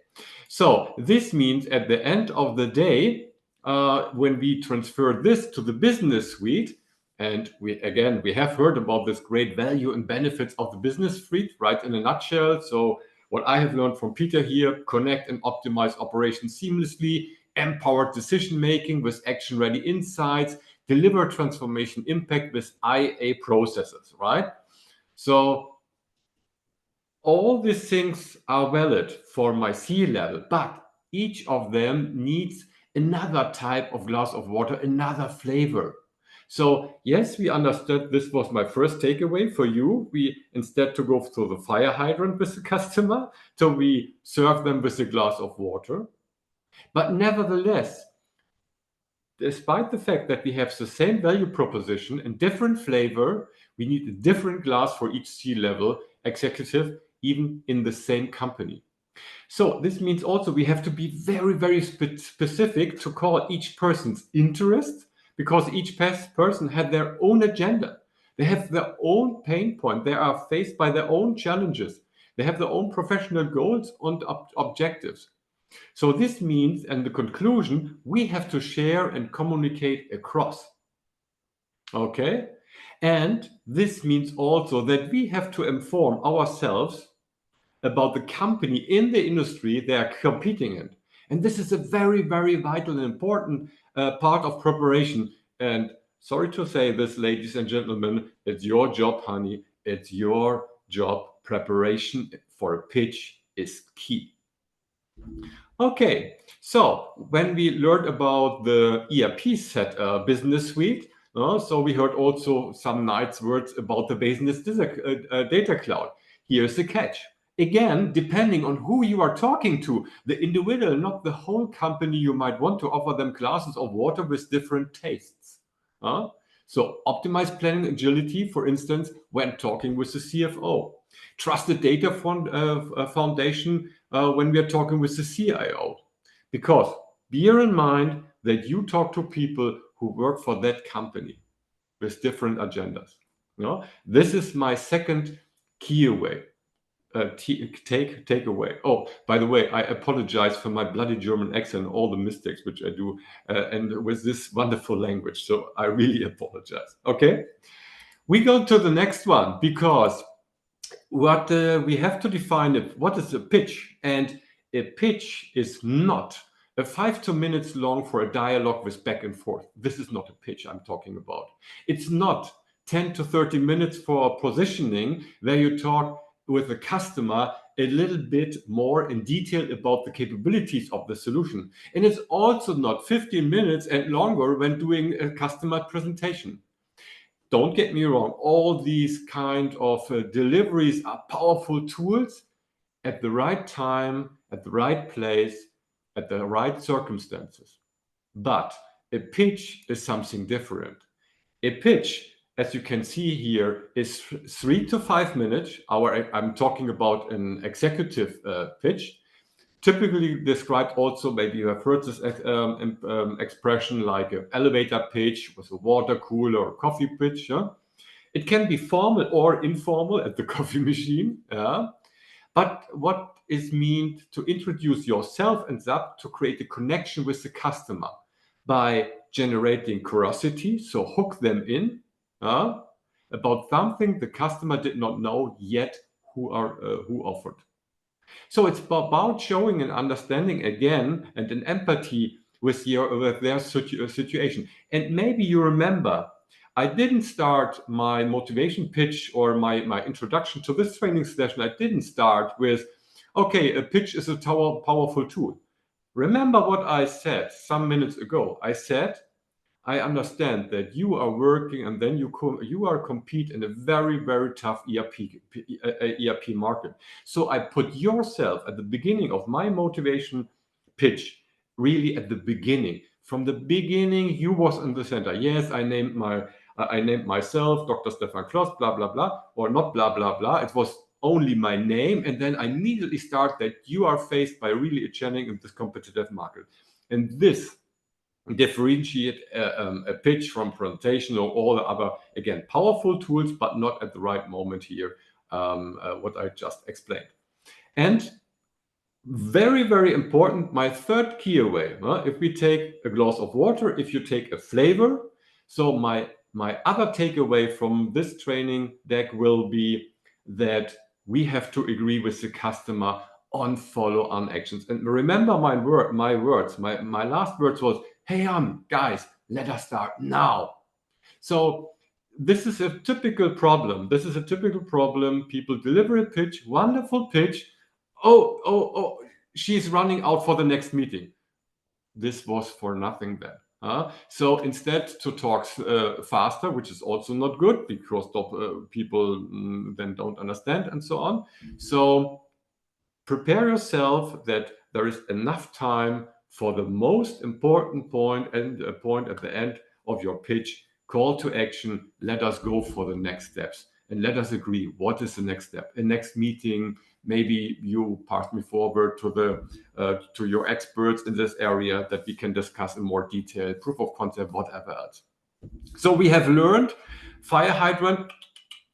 so this means at the end of the day, when we transfer this to the business suite, and we have heard about this great value and benefits of the business suite, right, in a nutshell. So what I have learned from Peter here: connect and optimize operations seamlessly, empower decision-making with action-ready insights, deliver transformation impact with IA processes, right? So all these things are valid for my C-level, but each of them needs another type of glass of water, another flavor. So yes, we understood. This was my first takeaway for you. We, instead to go through the fire hydrant with the customer, so we serve them with a glass of water. But nevertheless, despite the fact that we have the same value proposition and different flavor, we need a different glass for each C-level executive, even in the same company. So this means also we have to be very, very specific to call each person's interest, because each person had their own agenda. They have their own pain point. They are faced by their own challenges. They have their own professional goals and objectives. So this means, and the conclusion, we have to share and communicate across. Okay? And this means also that we have to inform ourselves about the company in the industry they are competing in. And this is a very, very vital and important part of preparation. And sorry to say this, ladies and gentlemen, it's your job, honey. It's your job. Preparation for a pitch is key. Okay, so when we learned about the ERP business suite, so we heard also some nice words about the business data cloud. Here's the catch. Again, depending on who you are talking to, the individual, not the whole company, you might want to offer them glasses of water with different tastes. So optimize planning agility, for instance, when talking with the CFO. Trusted data foundation when we are talking with the CIO. Because bear in mind that you talk to people who work for that company with different agendas. This is my second key away. takeaway. Oh, by the way, I apologize for my bloody German accent and all the mistakes which I do, and with this wonderful language. So I really apologize. Okay, we go to the next one, because what we have to define it. What is a pitch? And a pitch is not a 5 to minutes long for a dialogue with back and forth. This is not a pitch I'm talking about. It's not 10 to 30 minutes for positioning where you talk with the customer a little bit more in detail about the capabilities of the solution. And it's also not 15 minutes and longer when doing a customer presentation. Don't get me wrong, all these kind of deliveries are powerful tools at the right time, at the right place, at the right circumstances. But a pitch is something different. A pitch, as you can see here, is 3 to 5 minutes. I'm talking about an executive pitch. Typically described also, maybe you have heard this expression, like an elevator pitch with a water cooler or coffee pitch. Yeah? It can be formal or informal at the coffee machine. Yeah? But what is meant to introduce yourself and SAP to create a connection with the customer by generating curiosity, so hook them in about something the customer did not know yet who offered. So it's about showing an understanding again and an empathy with their situation. And maybe you remember, I didn't start my motivation pitch or my introduction to this training session. I didn't start with, okay, a pitch is a powerful tool. Remember what I said some minutes ago. I said, I understand that you are working and then you are compete in a very, very tough ERP market. So I put yourself at the beginning of my motivation pitch, really at the beginning. From the beginning, you was in the center. Yes, I named myself, Dr. Stefan Kloss, blah, blah, blah, or not blah, blah, blah. It was only my name. And then I immediately start that you are faced by really a challenge in this competitive market. And this differentiate a pitch from presentation or all the other, again, powerful tools, but not at the right moment here, what I just explained. And very, very important, my third key away, if we take a glass of water, if you take a flavor, so my other takeaway from this training deck will be that we have to agree with the customer on follow-on actions. And remember my words, my last words was, hey, guys, let us start now. So this is a typical problem. People deliver a pitch, wonderful pitch. Oh, she's running out for the next meeting. This was for nothing then. So instead to talk faster, which is also not good because people then don't understand and so on. So prepare yourself that there is enough time for the most important point and a point at the end of your pitch. Call to action. Let us go for the next steps and let us agree what is the next step. A next meeting, maybe you pass me forward to your experts in this area that we can discuss in more detail, proof of concept, whatever else. So we have learned fire hydrant,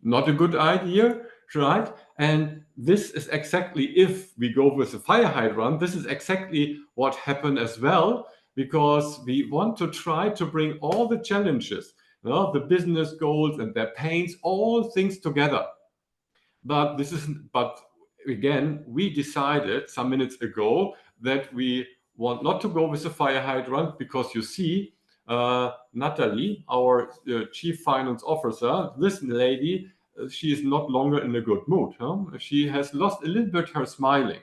not a good idea, right? And this is exactly, if we go with the fire hydrant, this is exactly what happened as well, because we want to try to bring all the challenges, the business goals and their pains, all things together. But again, we decided some minutes ago that we want not to go with the fire hydrant, because you see, Natalie, our chief finance officer, this lady, she is not longer in a good mood. She has lost a little bit her smiling,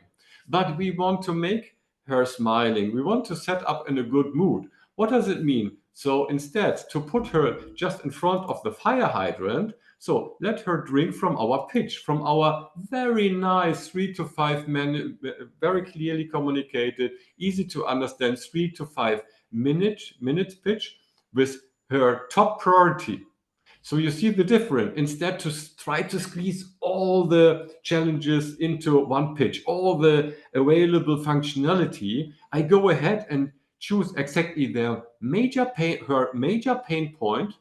but we want to make her smiling. We want to set up in a good mood. What does it mean? So instead, to put her just in front of the fire hydrant, so let her drink from our pitch, from our very nice 3 to 5 minute, very clearly communicated, easy to understand 3 to 5 minutes pitch with her top priority. So you see the difference. Instead to try to squeeze all the challenges into one pitch, all the available functionality, I go ahead and choose exactly her major pain point,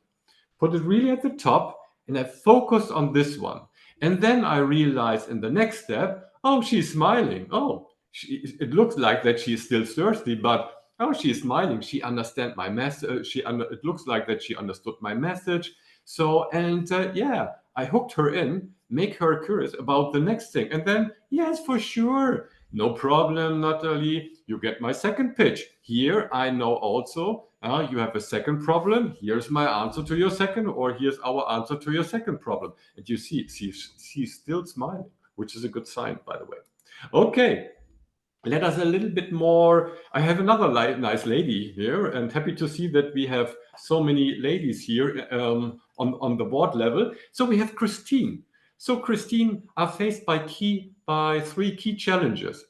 put it really at the top, and I focus on this one. And then I realized in the next step, oh, she's smiling. Oh, it looks like that she's still thirsty, but oh, she's smiling. She understands my message. It looks like that she understood my message. So, and yeah, I hooked her in, make her curious about the next thing. And then, yes, for sure. No problem, Natalie. You get my second pitch. Here, I know also you have a second problem. Here's my answer to your second, or here's our answer to your second problem. And you see, she's still smiling, which is a good sign, by the way. Okay. Let us a little bit more. I have another nice lady here, and happy to see that we have so many ladies here on the board level. So we have Christine. So Christine are faced by three key challenges.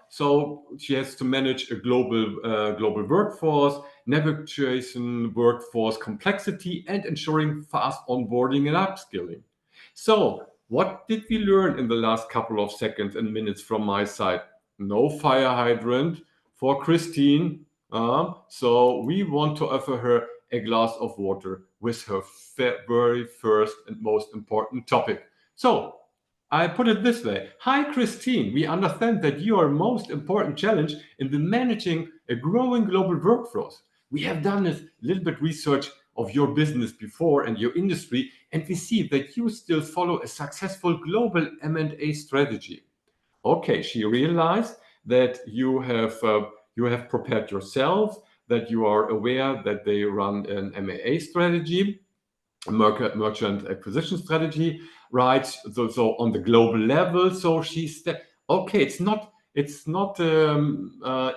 So she has to manage a global workforce, navigation workforce complexity, and ensuring fast onboarding and upskilling. So what did we learn in the last couple of seconds and minutes from my side? No fire hydrant for Christine. So we want to offer her a glass of water with her very first and most important topic. So I put it this way. Hi, Christine. We understand that your most important challenge in the managing a growing global workforce. We have done a little bit research of your business before and your industry, and we see that you still follow a successful global M&A strategy. Okay, she realized that you have prepared yourself, that you are aware that they run an M&A strategy, a merchant acquisition strategy, right? So on the global level. So she's okay. It's not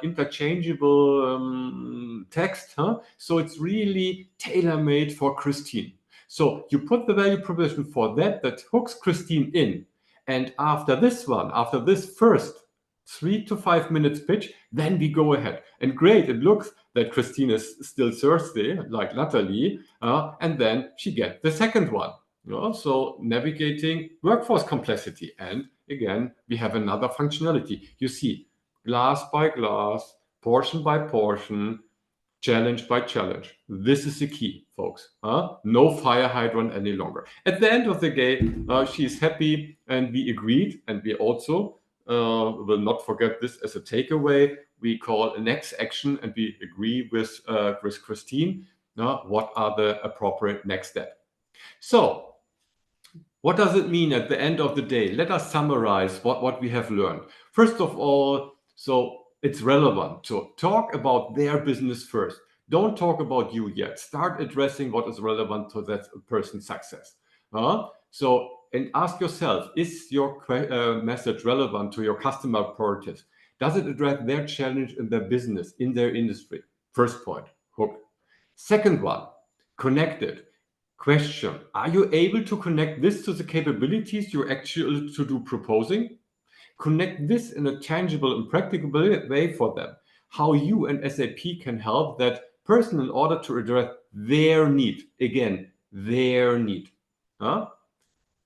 interchangeable text, huh? So it's really tailor-made for Christine. So you put the value proposition for that hooks Christine in. And after this first 3 to 5 minutes pitch, then we go ahead. And great, it looks that Christine is still thirsty, like Natalie, and then she gets the second one. So navigating workforce complexity. And again, we have another functionality. You see, glass by glass, portion by portion, challenge by challenge. This is the key, folks. No fire hydrant any longer. At the end of the day, she's happy, and we agreed, and we also will not forget this as a takeaway. We call a next action, and we agree with Christine. What are the appropriate next steps? So, what does it mean at the end of the day? Let us summarize what we have learned. First of all, so it's relevant to talk about their business first. Don't talk about you yet. Start addressing what is relevant to that person's success. And ask yourself, is your message relevant to your customer priorities? Does it address their challenge in their business, in their industry? First point, hook. Second one, connected. Question, are you able to connect this to the capabilities you're actually to do proposing? Connect this in a tangible and practical way for them. How you and SAP can help that person in order to address their need. Again, their need.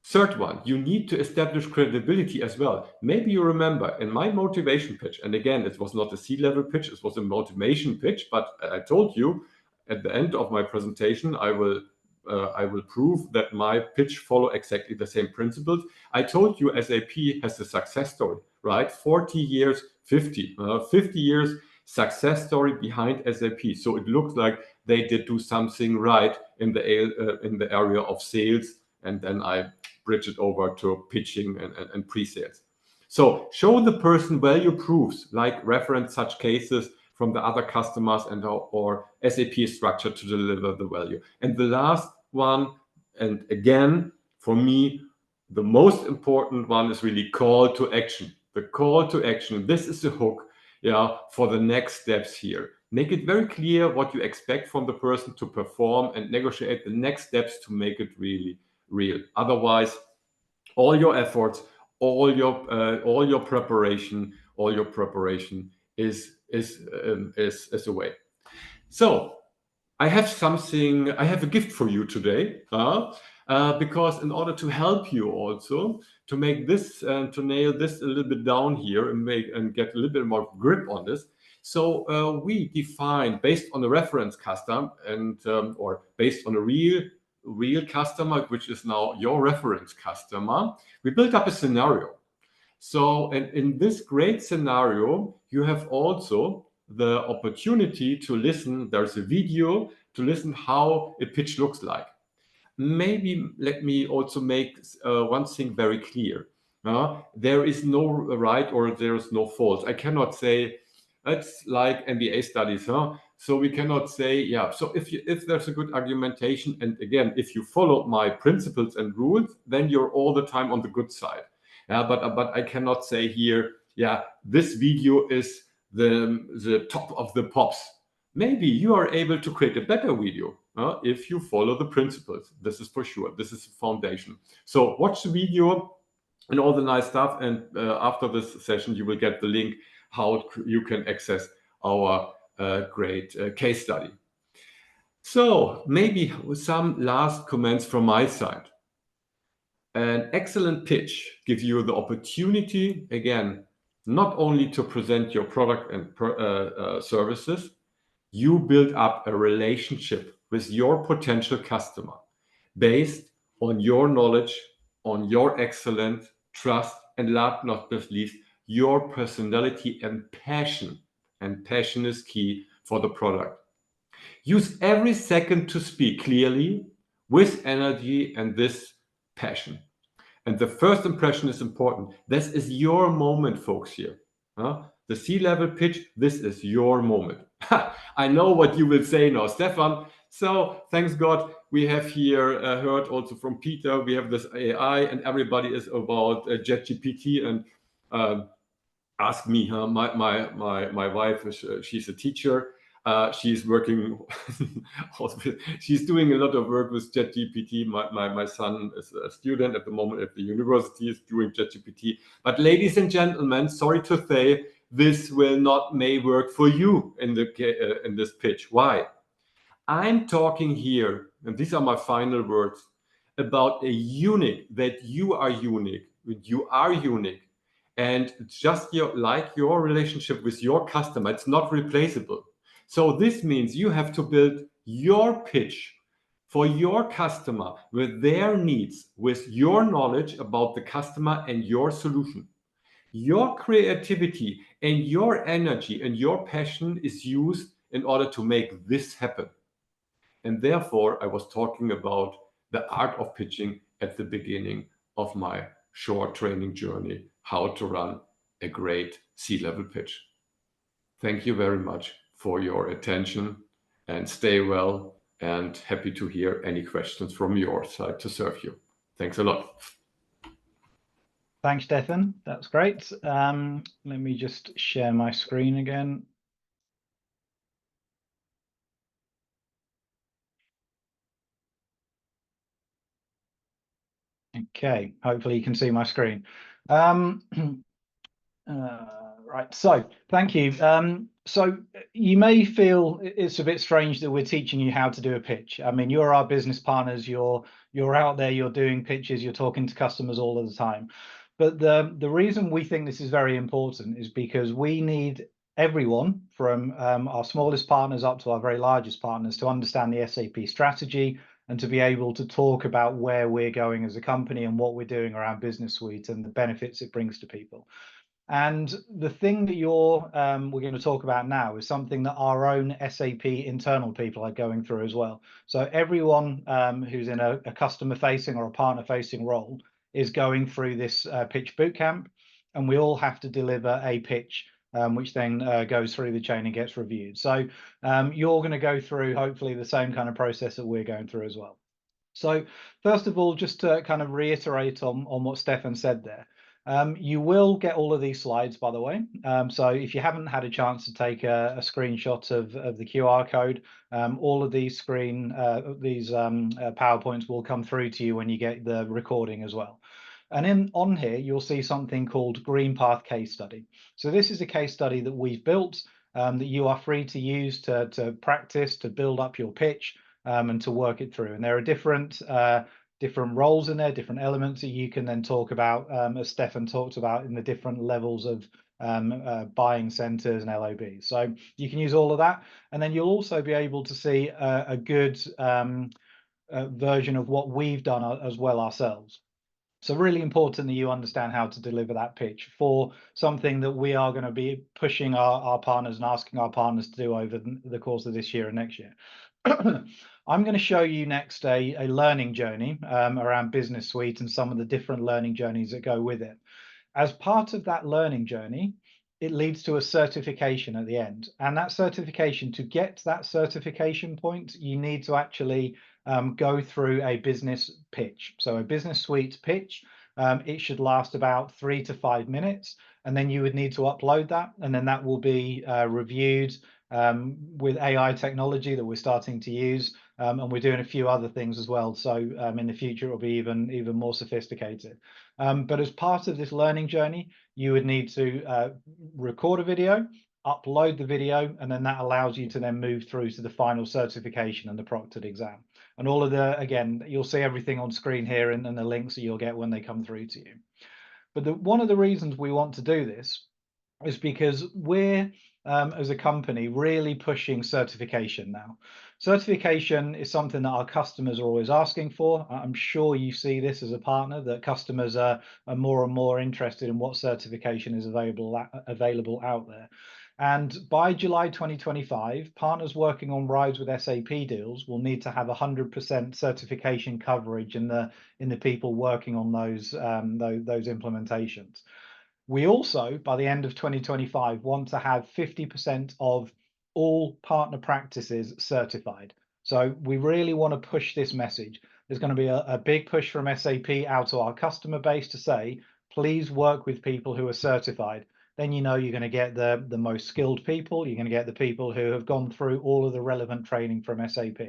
Third one, you need to establish credibility as well. Maybe you remember in my motivation pitch, and again, it was not a C-level pitch, it was a motivation pitch, but I told you at the end of my presentation, I will prove that my pitch follow exactly the same principles. I told you SAP has a success story, right? 40 years, 50 years success story behind SAP. So it looks like they did do something right in the area of sales, and then I bridge it over to pitching and pre-sales. So show the person value proofs, like reference such cases from the other customers and or SAP structure to deliver the value. And the last one, and again, for me, the most important one is really call to action. The call to action, this is the hook, for the next steps here. Make it very clear what you expect from the person to perform and negotiate the next steps to make it really real. Otherwise, all your efforts, all your preparation is away. So I have a gift for you today, because in order to help you also to make this to nail this a little bit down here and get a little bit more grip on this. So we define based on a reference custom and or based on a real real customer, which is now your reference customer, we built up a scenario. So, and in this great scenario, you have also the opportunity to listen. There's a video to listen how a pitch looks like. Maybe let me also make one thing very clear. There is no right or there is no false. I cannot say it's like MBA studies, So we cannot say, yeah. So if there's a good argumentation, and again, if you follow my principles and rules, then you're all the time on the good side. But I cannot say here, yeah, this video is the top of the pops. Maybe you are able to create a better video if you follow the principles. This is for sure. This is the foundation. So watch the video and all the nice stuff. And after this session, you will get the link how you can access our great case study. So maybe some last comments from my side. An excellent pitch gives you the opportunity, again, not only to present your product and services, you build up a relationship with your potential customer based on your knowledge, on your excellence, trust, and last but not least, your personality and passion. And passion is key for the product. Use every second to speak clearly, with energy and this passion. And the first impression is important. This is your moment, folks, here. The C-level pitch, this is your moment. I know what you will say now, Stefan. So thanks God, we have here heard also from Peter, we have this AI and everybody is about ChatGPT and ask me, my wife, she's a teacher. She's working, she's doing a lot of work with ChatGPT. My son is a student at the moment at the university, is doing ChatGPT. But ladies and gentlemen, sorry to say, this may work for you in this pitch. Why? I'm talking here, and these are my final words, about a unique, that you are unique, and it's just like your relationship with your customer. It's not replaceable. So this means you have to build your pitch for your customer with their needs, with your knowledge about the customer and your solution. Your creativity and your energy and your passion is used in order to make this happen. And therefore, I was talking about the art of pitching at the beginning of my short training journey, how to run a great C-level pitch. Thank you very much for your attention and stay well and happy to hear any questions from your side to serve you. Thanks a lot. Thanks, Stefan. That's great. Let me just share my screen again. Okay, hopefully you can see my screen. Right, so thank you. So you may feel it's a bit strange that we're teaching you how to do a pitch. I mean, you're our business partners, you're out there, you're doing pitches, you're talking to customers all of the time. But the reason we think this is very important is because we need everyone from our smallest partners up to our very largest partners to understand the SAP strategy and to be able to talk about where we're going as a company and what we're doing around Business Suite and the benefits it brings to people. And the thing that we're going to talk about now is something that our own SAP internal people are going through as well. So everyone who's in a customer-facing or a partner-facing role is going through this pitch bootcamp, and we all have to deliver a pitch, which then goes through the chain and gets reviewed. So you're going to go through hopefully the same kind of process that we're going through as well. So first of all, just to kind of reiterate on what Stefan said there. You will get all of these slides, by the way. So if you haven't had a chance to take a screenshot of the QR code, all of these PowerPoints will come through to you when you get the recording as well. And on here, you'll see something called Green Path Case Study. So this is a case study that we've built that you are free to use to practice, to build up your pitch and to work it through. And there are different roles in there, different elements that you can then talk about, as Stefan talked about in the different levels of buying centers and LOB. So you can use all of that. And then you'll also be able to see a good version of what we've done as well ourselves. So really important that you understand how to deliver that pitch for something that we are going to be pushing our partners and asking our partners to do over the course of this year and next year. I'm going to show you next a learning journey around Business Suite and some of the different learning journeys that go with it. As part of that learning journey, it leads to a certification at the end. And that certification, to get to that certification point, you need to actually go through a business pitch. So a Business Suite pitch, it should last about 3 to 5 minutes. And then you would need to upload that. And then that will be reviewed with AI technology that we're starting to use. And we're doing a few other things as well. So in the future, it will be even more sophisticated. But as part of this learning journey, you would need to record a video, upload the video, and then that allows you to then move through to the final certification and the proctored exam. And all of the, again, you'll see everything on screen here and the links that you'll get when they come through to you. But one of the reasons we want to do this is because we're, as a company, really pushing certification now. Certification is something that our customers are always asking for. I'm sure you see this as a partner, that customers are more and more interested in what certification is available out there. And by July 2025, partners working on Rise with SAP deals will need to have 100% certification coverage in the people working on those implementations. We also, by the end of 2025, want to have 50% of all partner practices certified. So we really want to push this message. There's going to be a big push from SAP out to our customer base to say, please work with people who are certified. Then you know you're going to get the most skilled people. You're going to get the people who have gone through all of the relevant training from SAP.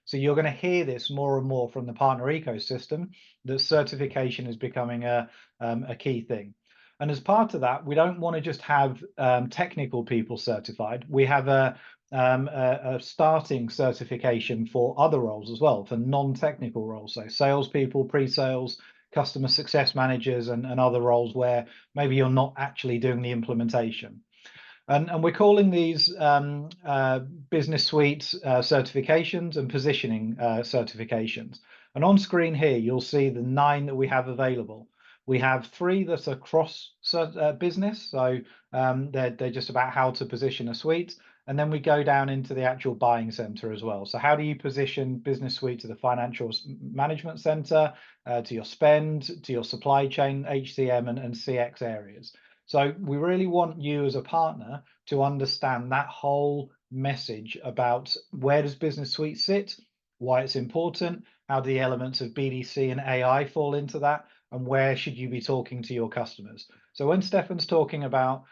So you're going to hear this more and more from the partner ecosystem, that certification is becoming a key thing. And as part of that, we don't want to just have technical people certified. We have a starting certification for other roles as well, for non-technical roles. So salespeople, pre-sales, customer success managers, and other roles where maybe you're not actually doing the implementation. And we're calling these Business Suite certifications and positioning certifications. And on screen here, you'll see the 9 that we have available. We have 3 that are cross business, so they're just about how to position a suite. And then we go down into the actual buying center as well. So how do you position Business Suite to the financial management center, to your spend, to your supply chain, HCM and CX areas? So we really want you as a partner to understand that whole message about where does Business Suite sit, why it's important, how the elements of BDC and AI fall into that, and where should you be talking to your customers. So when Stefan's talking about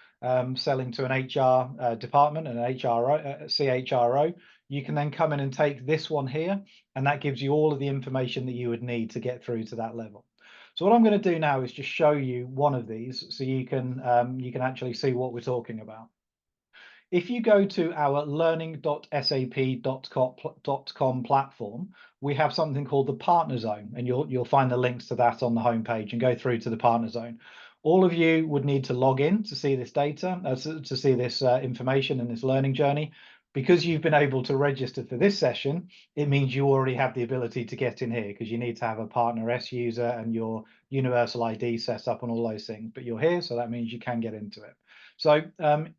selling to an HR department and an CHRO, you can then come in and take this one here, and that gives you all of the information that you would need to get through to that level. So what I'm going to do now is just show you one of these so you can actually see what we're talking about. If you go to our learning.sap.com platform, we have something called the Partner Zone, and you'll find the links to that on the homepage and go through to the Partner Zone. All of you would need to log in to see this data, to see this information and this learning journey. Because you've been able to register for this session, it means you already have the ability to get in here, because you need to have a Partner S user and your universal ID set up and all those things. But you're here, so that means you can get into it. So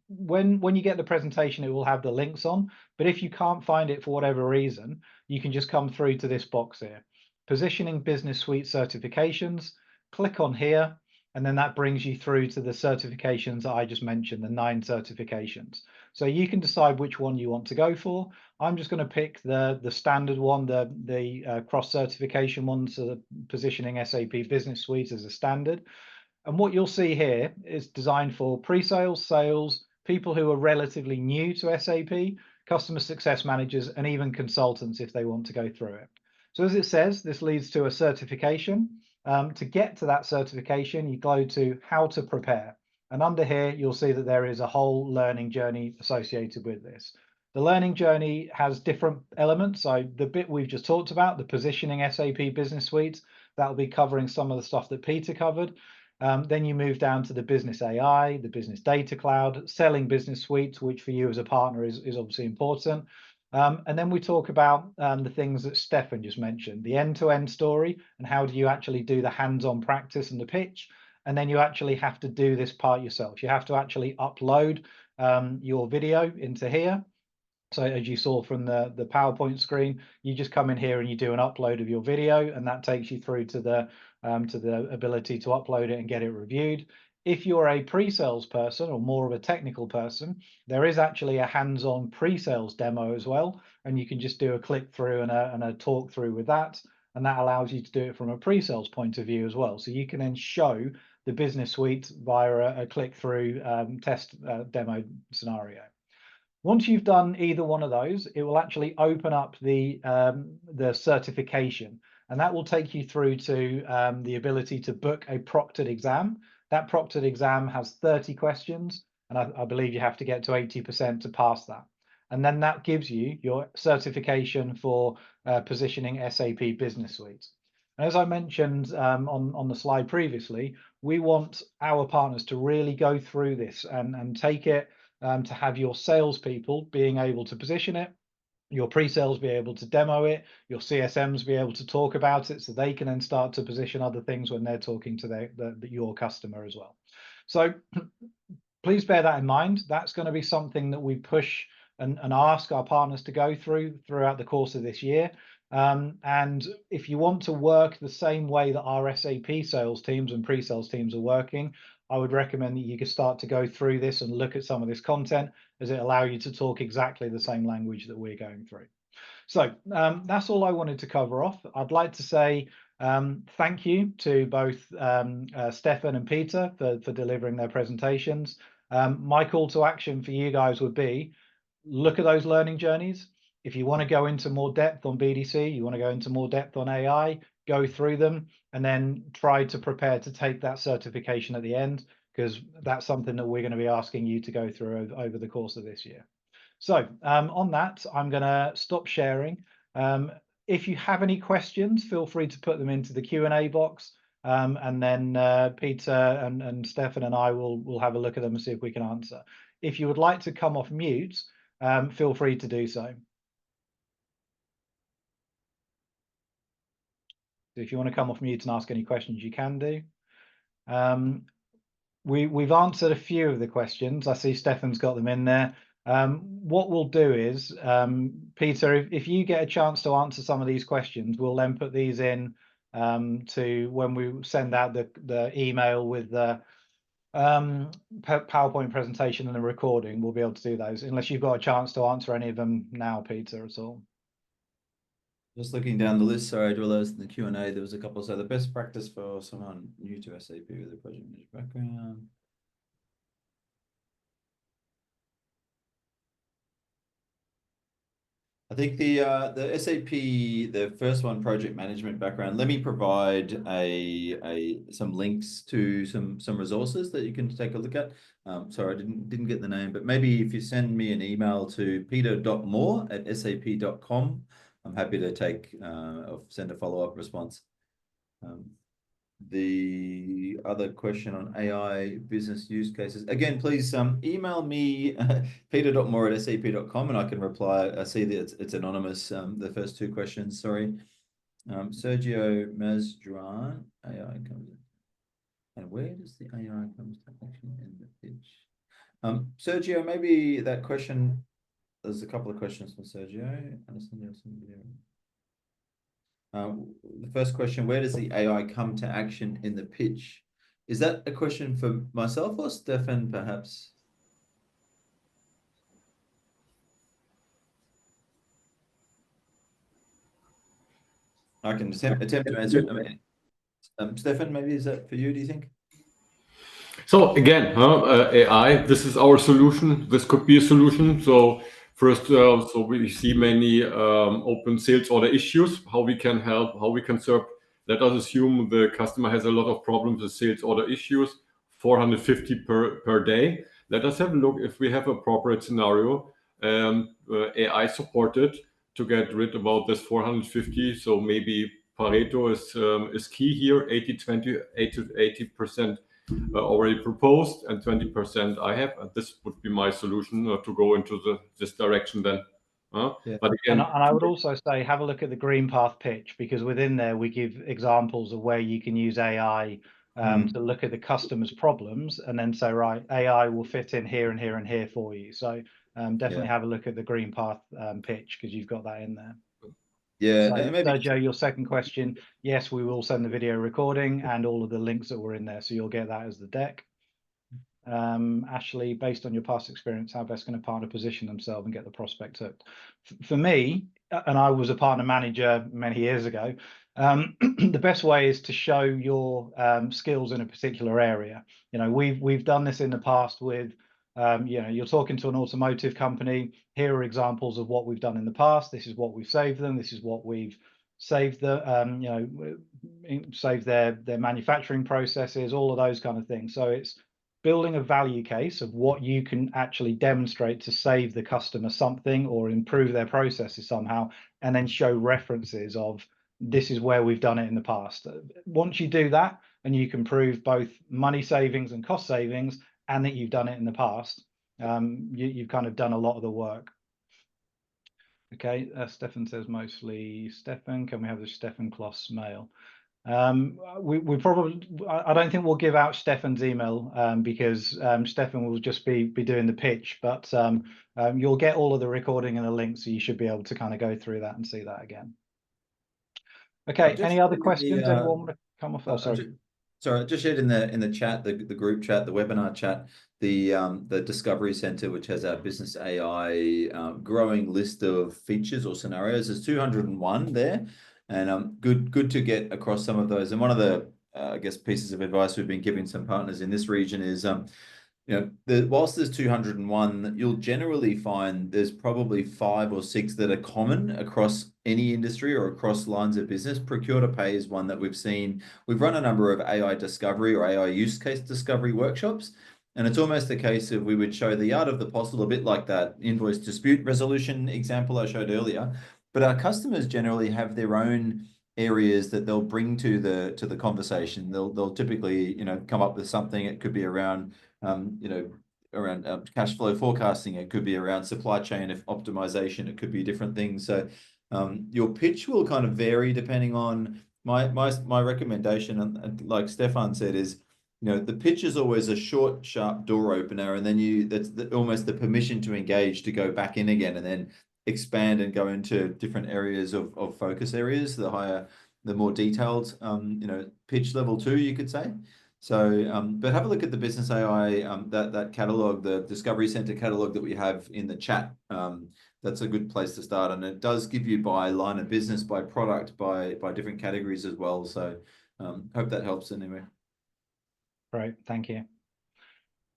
when you get the presentation, it will have the links on. But if you can't find it for whatever reason, you can just come through to this box here. Positioning Business Suite certifications, click on here, and then that brings you through to the certifications that I just mentioned, the 9 certifications. So you can decide which one you want to go for. I'm just going to pick the standard one, the cross certification one, so the positioning SAP Business Suite as a standard. And what you'll see here is designed for pre-sales, sales, people who are relatively new to SAP, customer success managers, and even consultants if they want to go through it. So as it says, this leads to a certification. To get to that certification, you go to how to prepare. And under here, you'll see that there is a whole learning journey associated with this. The learning journey has different elements. So the bit we've just talked about, the positioning SAP Business Suite, that'll be covering some of the stuff that Peter covered. Then you move down to the Business AI, the Business Data Cloud, selling Business Suites, which for you as a partner is obviously important. And then we talk about the things that Stefan just mentioned, the end-to-end story, and how do you actually do the hands-on practice and the pitch. And then you actually have to do this part yourself. You have to actually upload your video into here. So as you saw from the PowerPoint screen, you just come in here and you do an upload of your video, and that takes you through to the ability to upload it and get it reviewed. If you're a pre-sales person or more of a technical person, there is actually a hands-on pre-sales demo as well, and you can just do a click through and a talk through with that, and that allows you to do it from a pre-sales point of view as well. So you can then show the business suite via a click through test demo scenario. Once you've done either one of those, it will actually open up the certification, and that will take you through to the ability to book a proctored exam. That proctored exam has 30 questions, and I believe you have to get to 80% to pass that. And then that gives you your certification for positioning SAP Business Suite. And as I mentioned on the slide previously, we want our partners to really go through this and take it to have your salespeople being able to position it, your pre-sales be able to demo it, your CSMs be able to talk about it, so they can then start to position other things when they're talking to your customer as well. So please bear that in mind. That's going to be something that we push and ask our partners to go throughout the course of this year. And if you want to work the same way that our SAP sales teams and pre-sales teams are working, I would recommend that you could start to go through this and look at some of this content, as it allows you to talk exactly the same language that we're going through. So that's all I wanted to cover off. I'd like to say thank you to both Stefan and Peter for delivering their presentations. My call to action for you guys would be, look at those learning journeys. If you want to go into more depth on BDC, you want to go into more depth on AI, go through them and then try to prepare to take that certification at the end, because that's something that we're going to be asking you to go through over the course of this year. So on that, I'm going to stop sharing. If you have any questions, feel free to put them into the Q&A box, and then Peter and Stefan and I will have a look at them and see if we can answer. If you would like to come off mute, feel free to do so. If you want to come off mute and ask any questions, you can do. We've answered a few of the questions. I see Stefan's got them in there. What we'll do is, Peter, if you get a chance to answer some of these questions, we'll then put these in to when we send out the email with the PowerPoint presentation and the recording. We'll be able to do those, unless you've got a chance to answer any of them now, Peter, at all. Just looking down the list, sorry, I realized in the Q&A there was a couple. So the best practice for someone new to SAP with a project manager background. I think the SAP, the first one, project management background. Let me provide some links to some resources that you can take a look at. Sorry, I didn't get the name, but maybe if you send me an email to peter.moore@sap.com, I'm happy to send a follow-up response. The other question on AI business use cases, again, please email me peter.moore@sap.com and I can reply. I see that it's anonymous, the first two questions, sorry. Sergio Mazduran, AI comes in. And where does the AI comes to action in the pitch? Sergio, maybe that question, there's a couple of questions from Sergio. The first question, where does the AI come to action in the pitch? Is that a question for myself or Stefan, perhaps? I can attempt to answer it. I mean, Stefan, maybe is that for you, do you think? So again, AI, this is our solution. This could be a solution. So first, so we see many open sales order issues, how we can help, how we can serve. Let us assume the customer has a lot of problems with sales order issues, 450 per day. Let us have a look if we have a appropriate scenario, AI supported to get rid about this 450. So maybe Pareto is key here, 80% already proposed and 20% I have. And this would be my solution to go into this direction then. Yeah. But And again, I would also say have a look at the green path pitch, because within there we give examples of where you can use AI to look at the customer's problems and then say, right, AI will fit in here and here and here for you. So definitely have a look at the green path pitch, because you've got that in there. Yeah, So, and maybe Sergio, your second question, yes, we will send the video recording and all of the links that were in there, so you'll get that as the deck. Ashley, based on your past experience, how best can a partner position themselves and get the prospect hooked? For me, and I was a partner manager many years ago, the best way is to show your skills in a particular area. You know, we've done this in the past with, you know, you're talking to an automotive company. Here are examples of what we've done in the past. This is what we've saved them. This is what we've saved the, you know, saved their manufacturing processes, all of those kind of things. So it's building a value case of what you can actually demonstrate to save the customer something or improve their processes somehow, and then show references of this is where we've done it in the past. Once you do that and you can prove both money savings and cost savings and that you've done it in the past, you've kind of done a lot of the work. Okay, Stefan says mostly Stefan. Can we have the Stefan Kloss mail? We probably, I don't think we'll give out Stefan's email because Stefan will just be doing the pitch, but you'll get all of the recording and the link, so you should be able to kind of go through that and see that again. Okay, any other questions? Anyone want to come off? Oh, sorry. Sorry, I just shared in the chat, the group chat, the webinar chat, the Discovery Center, which has our business AI growing list of features or scenarios. There's 201 there, and good to get across some of those. And one of the I guess pieces of advice we've been giving some partners in this region is you know, whilst there's 201, you'll generally find there's probably 5 or 6 that are common across any industry or across lines of business. Procure to pay is one that we've seen. We've run a number of AI discovery or AI use case discovery workshops, and it's almost a case of we would show the art of the possible, a bit like that invoice dispute resolution example I showed earlier. But our customers generally have their own areas that they'll bring to the conversation. They'll typically, you know, come up with something. It could be around you know, around cash flow forecasting. It could be around supply chain optimization. It could be different things. So your pitch will kind of vary depending on my recommendation. And like Stefan said, is, you know, the pitch is always a short, sharp door opener, and then that's almost the permission to engage, to go back in again, and then expand and go into different areas of focus areas, the more detailed, you know, pitch level 2, you could say. So, but have a look at the Business AI, that catalog, the Discovery Center catalog that we have in the chat. That's a good place to start, and it does give you by line of business, by product, by different categories as well. So, hope that helps anyway. Great, thank you.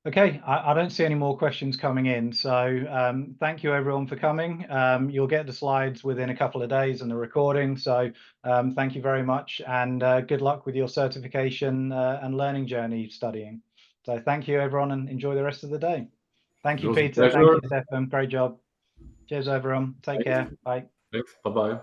Okay, I don't see any more questions coming in, so thank you everyone for coming. You'll get the slides within a couple of days and the recording, so thank you very much, and good luck with your certification and learning journey studying. So thank you everyone, and enjoy the rest of the day. Thank you, Peter. Thank you, Stefan. Great job. Cheers everyone. Take care. Bye. Thanks. Bye-bye.